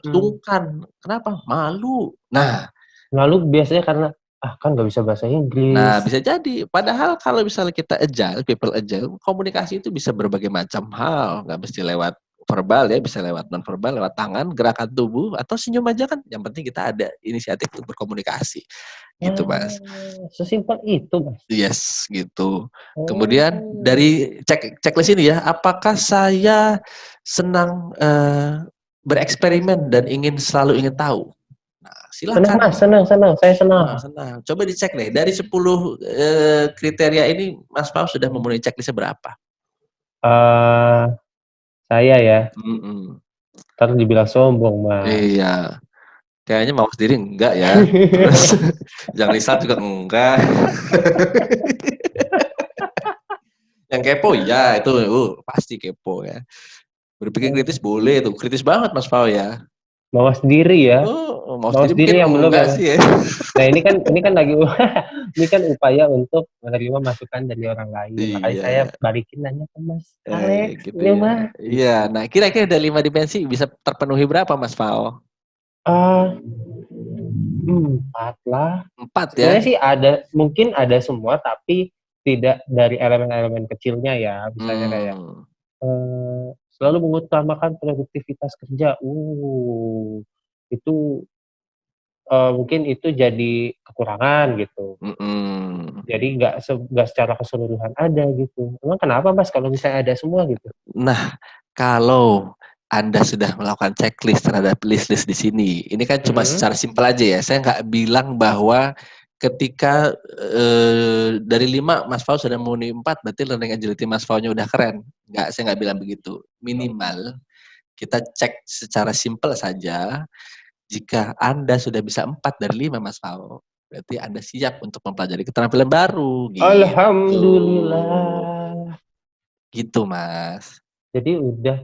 sungkan, kenapa? Malu. Nah, Lalu biasanya karena kan nggak bisa bahasa Inggris. bisa jadi. Padahal kalau misalnya kita agile, people agile, komunikasi itu bisa berbagai macam hal, nggak mesti lewat verbal ya, bisa lewat non verbal, lewat tangan, gerakan tubuh, atau senyum aja kan. Yang penting kita ada inisiatif untuk berkomunikasi, gitu Mas. Sesimpel itu, Mas. Yes, gitu. Oh. Kemudian dari checklist ini ya, apakah saya senang bereksperimen dan selalu ingin tahu? Nah, Senang, silakan. Mas, senang. Saya senang. Senang. Coba dicek deh. Dari 10 kriteria ini, Mas Pau sudah memenuhi checklistnya berapa? Saya ya. Mm-mm. Ntar dibilang sombong, Mas. Iya. Kayaknya mau sendiri enggak ya. Terus yang Lisa juga enggak. Yang kepo ya, itu pasti kepo ya. Berpikir kritis boleh tuh. Kritis banget Mas Pau ya. Bawa sendiri ya. Mau Bawa sendiri sendiri mungkin yang belum enggak ya, Mas. sih ya. Nah, ini kan lagi ini kan upaya untuk menerima masukan dari orang lain. Makanya Iya. saya balikin nanya ke Mas Alex, Gitu ini ya. Mas. Iya, nah kira-kira dari 5 dimensi bisa terpenuhi berapa Mas Pau? 4 lah. 4 ya? Sebenarnya sih mungkin ada semua, tapi tidak dari elemen-elemen kecilnya ya. Misalnya kayak selalu mengutamakan produktivitas kerja. Itu mungkin itu jadi kekurangan gitu. Jadi nggak secara keseluruhan ada gitu. Emang kenapa Mas kalau misalnya ada semua gitu? Nah, kalau Anda sudah melakukan checklist terhadap list-list di sini, ini kan cuma secara simpel aja ya. Saya nggak bilang bahwa ketika dari 5 Mas Fau sudah memenuhi 4, berarti learning agility Mas Fau-nya udah keren. Saya nggak bilang begitu. Minimal kita cek secara simpel saja. Jika Anda sudah bisa 4 dari 5 Mas Fau, berarti Anda siap untuk mempelajari keterampilan baru. Gitu. Alhamdulillah. Gitu Mas. Jadi udah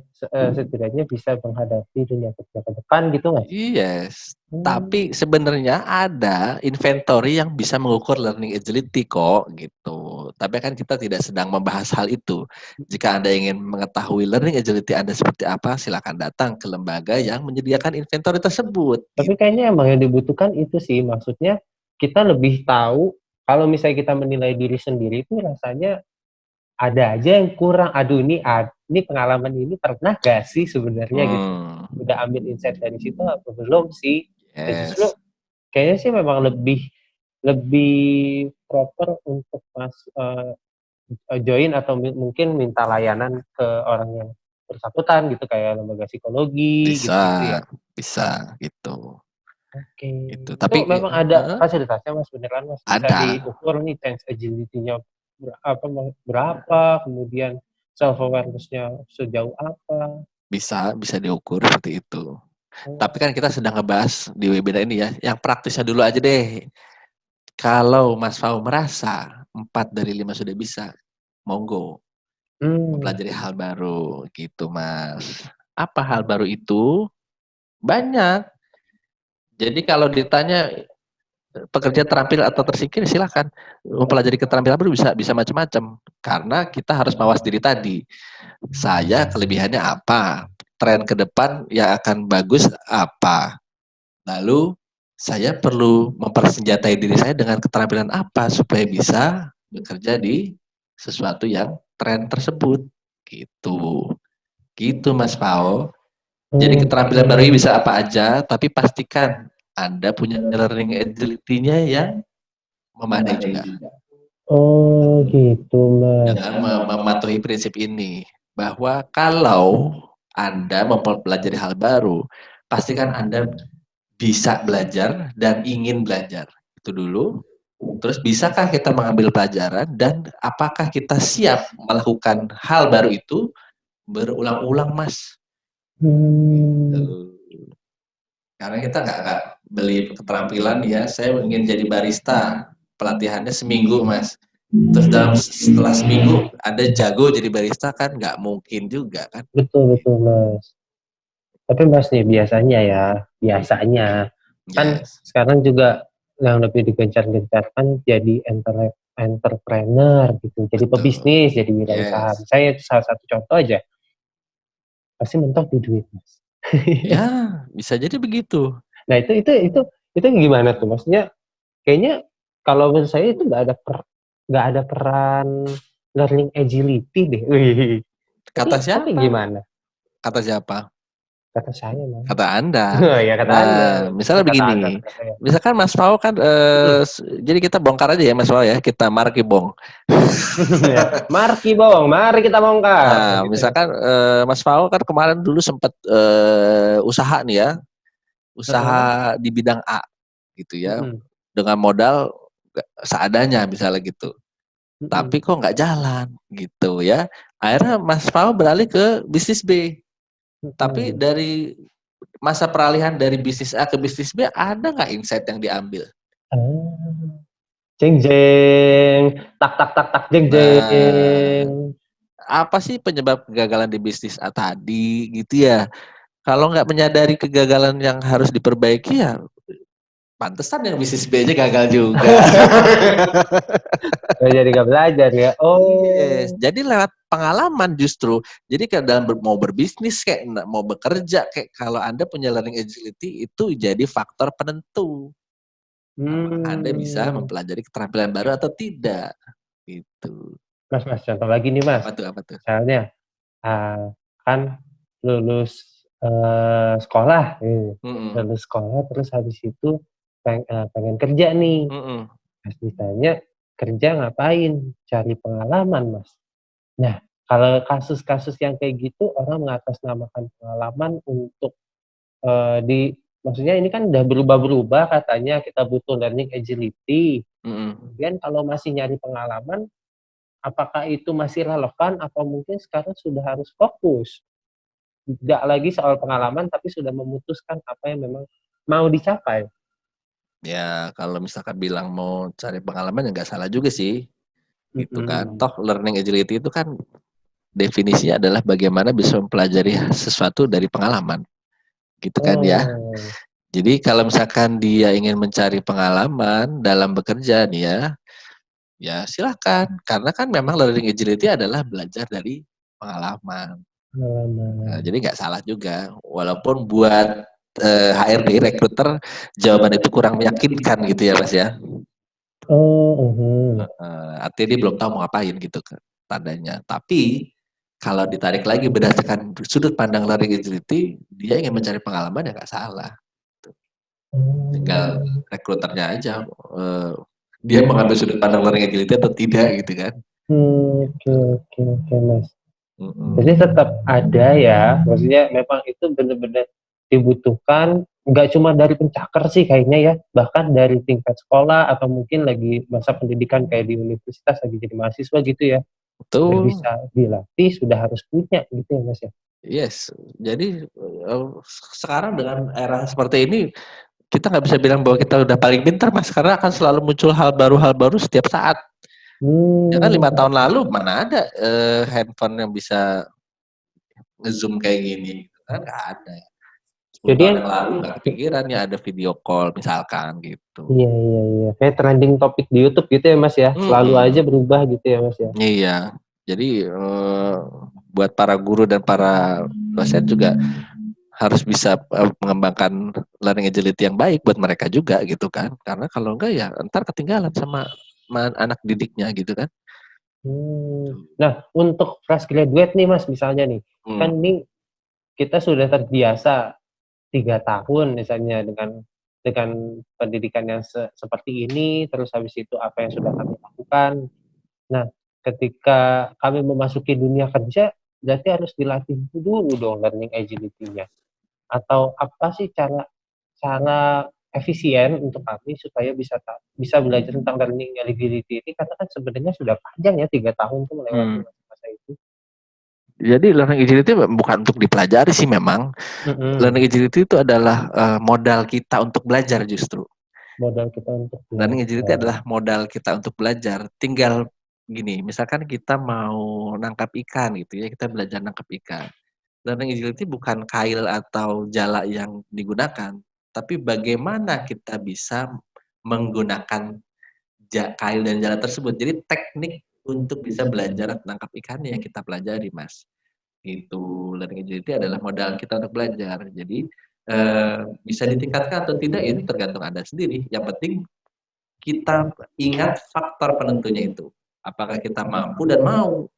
setidaknya bisa menghadapi dunia kerja ke depan gitu nggak? Yes. Tapi sebenarnya ada inventory yang bisa mengukur learning agility kok gitu. Tapi kan kita tidak sedang membahas hal itu. Jika Anda ingin mengetahui learning agility Anda seperti apa, silakan datang ke lembaga yang menyediakan inventory tersebut. Tapi kayaknya emang yang dibutuhkan itu sih, maksudnya kita lebih tahu kalau misalnya kita menilai diri sendiri itu rasanya ada aja yang kurang. Aduh, ini pengalaman ini pernah gak sih sebenarnya gitu? Udah ambil insight dari situ apa belum sih? Ya justru kayaknya sih memang lebih proper untuk join atau mungkin minta layanan ke orang yang bersangkutan gitu, kayak lembaga psikologi gitu ya. Bisa gitu. Oke. Gitu. Itu Tapi memang ada fasilitasnya Mas, beneran Mas? Bisa ada. diukur nih change agility-nya berapa, kemudian self awareness-nya sejauh apa? Bisa diukur seperti itu. Tapi kan kita sedang ngebahas di webinar ini ya, yang praktisnya dulu aja deh. Kalau Mas Fau merasa 4 dari 5 sudah bisa, monggo. Mempelajari hal baru gitu Mas. Apa hal baru itu? Banyak. Jadi kalau ditanya pekerja terampil atau tersingkir, silakan mempelajari keterampilan baru, bisa macam-macam. Karena kita harus mawas diri tadi. Saya kelebihannya apa? Tren ke depan yang akan bagus apa? Lalu saya perlu mempersenjatai diri saya dengan keterampilan apa supaya bisa bekerja di sesuatu yang tren tersebut. Gitu Mas Pao. Jadi keterampilan baru ini bisa apa aja, tapi pastikan Anda punya learning agility-nya yang memadai juga. Oh gitu Mas. Dengan mematuhi prinsip ini, bahwa kalau Anda mempelajari hal baru, pastikan Anda bisa belajar dan ingin belajar. Itu dulu. Terus bisakah kita mengambil pelajaran dan apakah kita siap melakukan hal baru itu berulang-ulang Mas? Karena kita nggak beli keterampilan ya, saya ingin jadi barista, pelatihannya seminggu Mas. Terus setelah seminggu Anda jago jadi barista kan nggak mungkin juga kan. Betul Mas. Tapi Mas nih biasanya kan Yes, sekarang juga yang lebih digencar-gencarkan jadi entrepreneur gitu, jadi betul. pebisnis, jadi wirausaha. Yes. Saya itu salah satu contoh aja, pasti mentok di duit Mas. Ya, bisa jadi begitu. Nah itu gimana tuh? Maksudnya kayaknya kalau menurut saya itu nggak ada peran learning agility deh. Wih. Kata Tapi siapa? gimana? Kata siapa? Kata saya Mas. Kata Anda. Oh ya kata Anda. Nah, misalnya Kata Anda, begini. kata saya. Misalkan Mas Pau kan, Mm-mm. jadi kita bongkar aja ya Mas Pau ya, kita marki bong. Ya. Mari kita bongkar Nah, gitu ya. misalkan Mas Pau kan kemarin dulu sempat usaha nih ya, Heeh. usaha di bidang A gitu ya, Mm-mm. dengan modal seadanya misalnya gitu. Mm-mm. Tapi kok nggak jalan gitu ya. Akhirnya Mas Pau beralih ke bisnis B. Tapi Mm-mm. dari masa peralihan dari bisnis A ke bisnis B ada nggak insight yang diambil? Ah. Jeng jeng, tak tak tak tak jeng Nah, jeng. apa sih penyebab kegagalan di bisnis A tadi gitu ya? Kalau nggak menyadari kegagalan yang harus diperbaiki ya pantesan yang bisnis B aja gagal juga. Oh, jadi nggak belajar ya. Yes, Oh. jadi lewat pengalaman justru. Jadi kalau dalam mau berbisnis kayak mau bekerja kayak kalau Anda punya learning agility itu jadi faktor penentu. Apakah Anda bisa Hmm. mempelajari keterampilan baru atau tidak? Gitu. Mas, contoh lagi nih Mas. Apa tuh? Apa tuh? Misalnya, kan lulus sekolah, Mm-mm. lulus sekolah terus habis itu pengen kerja nih. Mm-mm. Pas ditanya kerja ngapain? Cari pengalaman Mas. Nah, kalau kasus-kasus yang kayak gitu orang mengatasnamakan pengalaman untuk maksudnya ini kan udah berubah-berubah katanya kita butuh learning agility. Mm-mm. Kemudian kalau masih nyari pengalaman, apakah itu masih relevan atau mungkin sekarang sudah harus fokus? Tidak lagi soal pengalaman tapi sudah memutuskan apa yang memang mau dicapai. Ya, kalau misalkan bilang mau cari pengalaman ya nggak salah juga sih. Gitu kan. Mm-mm. Toh learning agility itu kan definisinya adalah bagaimana bisa mempelajari sesuatu dari pengalaman. Gitu kan ya. Oh, Jadi kalau misalkan dia ingin mencari pengalaman dalam bekerja nih ya, ya silahkan. Karena kan memang learning agility adalah belajar dari pengalaman. Nah, pengalaman. jadi nggak salah juga. Walaupun buat HRD, rekruter, jawaban itu kurang meyakinkan gitu ya Mas ya. Oh, mhm. Artinya dia belum tahu mau ngapain gitu kan tandanya. Tapi kalau ditarik lagi berdasarkan sudut pandang learning agility, dia ingin mencari pengalaman ya nggak salah. Tinggal Oh. rekruternya aja dia mengambil sudut pandang learning agility atau tidak gitu kan. Oke, oke, oke, Mas. Jadi Mm-mm. tetap ada ya, maksudnya memang itu benar-benar dibutuhkan, nggak cuma dari pencaker sih kayaknya ya, bahkan dari tingkat sekolah atau mungkin lagi masa pendidikan kayak di universitas lagi jadi mahasiswa gitu ya, udah Betul. bisa dilatih, sudah harus punya gitu ya Mas ya. Yes. Jadi sekarang dengan era seperti ini kita nggak bisa bilang bahwa kita udah paling pintar Mas karena akan selalu muncul hal baru setiap saat. Ya kan Hmm, 5 tahun lalu mana ada handphone yang bisa ngezoom kayak gini gitu kan nggak ada. 10 jadi tahun yang yang lalu nggak kepikiran ya ada video call misalkan gitu. iya, iya, iya, kayak trending topik di YouTube gitu ya Mas ya, selalu aja Mm-mm. berubah gitu ya Mas ya. Iya. Jadi buat para guru dan para dosen juga harus bisa mengembangkan learning agility yang baik buat mereka juga gitu kan. Karena kalau enggak ya ntar ketinggalan sama anak didiknya gitu kan. Nah, untuk fresh graduate nih Mas misalnya nih, Hmm. kan ini kita sudah terbiasa 3 tahun misalnya dengan pendidikan yang seperti ini, terus habis itu apa yang sudah kami lakukan. Nah, ketika kami memasuki dunia kerja, berarti harus dilatih dulu dong learning agility-nya. Atau apa sih cara cara efisien untuk kami supaya bisa belajar tentang learning agility ini karena kan sebenarnya sudah panjang ya 3 tahun tuh melewati Hmm. masa-masa itu. Jadi learning agility bukan untuk dipelajari sih memang. Mm-mm. Learning agility itu adalah modal kita untuk belajar justru. Modal kita untuk Learning agility belajar. adalah modal kita untuk belajar. Tinggal gini, misalkan kita mau nangkap ikan gitu ya, kita belajar nangkap ikan. learning agility bukan kail atau jala yang digunakan, tapi bagaimana kita bisa menggunakan kail dan jala tersebut. Jadi teknik untuk bisa belajar menangkap ikannya yang kita pelajari, Mas. Itu learning agility adalah modal kita untuk belajar. Jadi bisa ditingkatkan atau tidak ini tergantung Anda sendiri. Yang penting kita ingat faktor penentunya itu. Apakah kita mampu dan mau.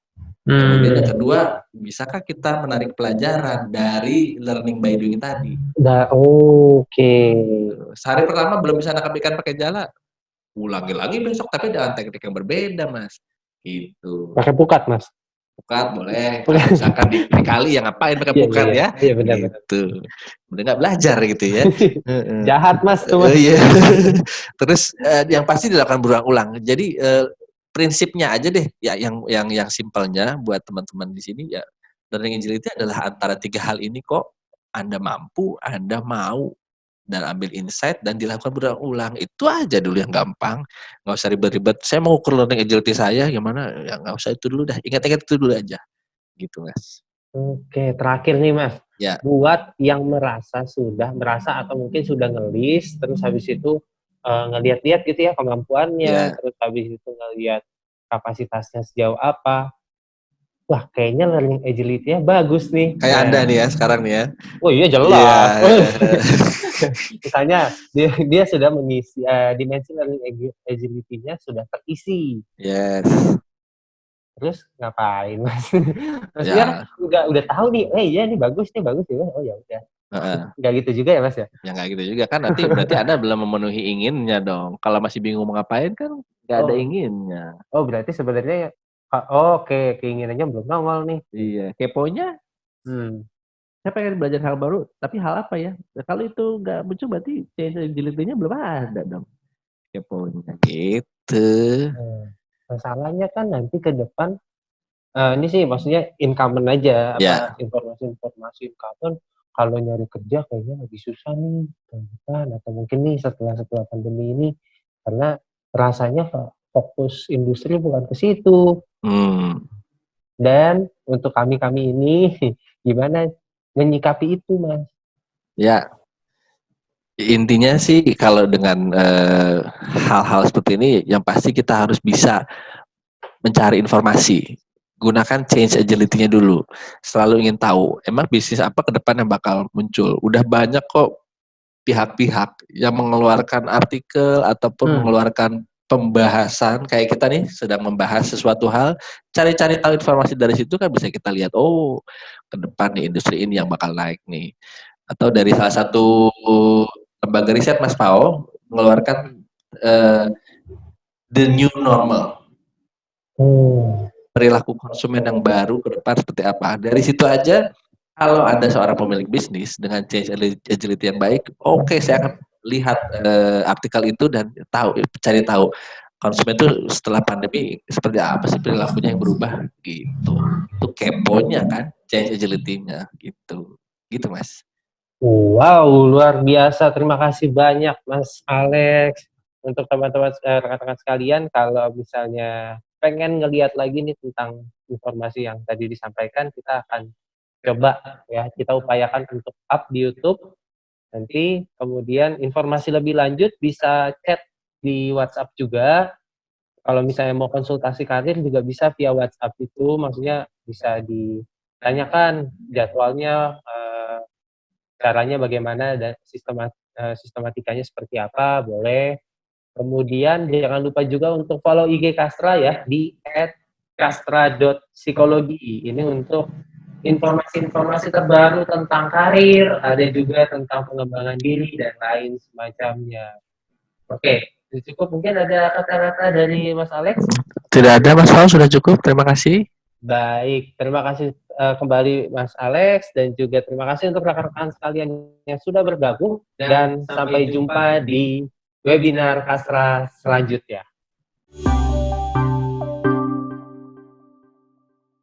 Kemudian yang kedua, bisakah kita menarik pelajaran dari learning by doing tadi? Oke. Sehari pertama belum bisa nangkap ikan pakai jala, ulangi lagi besok tapi dengan teknik yang berbeda, Mas. Gitu. Pakai pukat, Mas. Pukat boleh, kalau misalkan di kali ya ngapain pakai pukat ya? Iya benar. Gitu. Udah nggak belajar gitu ya. Jahat, Mas tuh, Mas. Iya. Terus yang pasti dilakukan berulang-ulang. Jadi prinsipnya aja deh, ya yang simpelnya buat teman-teman di sini ya, learning agility adalah antara 3 hal ini kok. Anda mampu, Anda mau, dan ambil insight dan dilakukan berulang-ulang. Itu aja dulu yang gampang. Nggak usah ribet-ribet. Saya mau ukur learning agility saya gimana? Ya nggak usah itu dulu dah. Ingat-ingat itu dulu aja. Gitu, Mas. Oke, terakhir nih, Mas. Ya. Buat yang merasa atau mungkin sudah ngelis, terus habis itu ngeliat-liat gitu ya kemampuannya, terus habis itu ngeliat kapasitasnya sejauh apa. Wah, kayaknya learning agility-nya bagus nih. Kayak Anda nih ya sekarang nih ya. Oh iya jelas. Misalnya dia sudah mengisi dimensi learning agility-nya sudah terisi. Yes. Terus ngapain, Mas? Maksudnya udah tahu nih, iya nih bagus ya. Oh ya udah. Nggak gitu juga ya, Mas ya? Ya nggak gitu juga kan, nanti berarti Anda belum memenuhi inginnya dong. Kalau masih bingung mau ngapain kan nggak ada inginnya. Oh berarti sebenarnya oke, keinginannya belum nongol nih. Iya, keponya. Saya pengen belajar hal baru, tapi hal apa ya? Nah, kalau itu nggak muncul berarti change agility-nya belum ada dong. Keponya gitu. Masalahnya kan nanti ke depan, ini sih maksudnya incumbent aja, informasi incumbent, kalau nyari kerja kayaknya lebih susah nih tahun depan atau mungkin nih setelah pandemi ini, karena rasanya fokus industri bukan ke situ. Dan untuk kami ini gimana menyikapi itu, Mas? Ya, intinya sih kalau dengan hal-hal seperti ini yang pasti kita harus bisa mencari informasi. Gunakan change agility-nya dulu. Selalu ingin tahu, emang bisnis apa ke depan yang bakal muncul. Udah banyak kok pihak-pihak yang mengeluarkan artikel ataupun mengeluarkan pembahasan, kayak kita nih sedang membahas sesuatu hal, cari-cari tahu informasi dari situ kan bisa kita lihat, oh ke depan nih industri ini yang bakal naik nih. Atau dari salah satu lembaga riset Mas Pao mengeluarkan the new normal. Perilaku konsumen yang baru ke depan seperti apa. Dari situ aja, kalau Anda seorang pemilik bisnis dengan change agility yang baik, oke, saya akan lihat artikel itu dan cari tahu konsumen itu setelah pandemi seperti apa sih perilakunya yang berubah gitu. Itu keponya kan, change agility-nya gitu. Gitu, Mas. Wow, luar biasa. Terima kasih banyak, Mas Alex. Untuk teman-teman rekan-rekan sekalian, kalau misalnya pengen ngelihat lagi nih tentang informasi yang tadi disampaikan, kita akan coba ya, kita upayakan untuk up di YouTube. Nanti kemudian informasi lebih lanjut bisa chat di WhatsApp juga. Kalau misalnya mau konsultasi karir juga bisa via WhatsApp itu, maksudnya bisa ditanyakan jadwalnya, caranya bagaimana dan sistematikanya seperti apa, boleh. Kemudian jangan lupa juga untuk follow IG Kastra ya di @kastra.psikologi. Ini untuk informasi-informasi terbaru tentang karir, ada juga tentang pengembangan diri dan lain semacamnya. Oke, cukup. Mungkin ada kata-kata dari Mas Alex? Tidak ada, Mas Paul, sudah cukup. Terima kasih. Baik, terima kasih kembali Mas Alex, dan juga terima kasih untuk rekan-rekan sekalian yang sudah bergabung, dan sampai jumpa di webinar Kastra selanjutnya.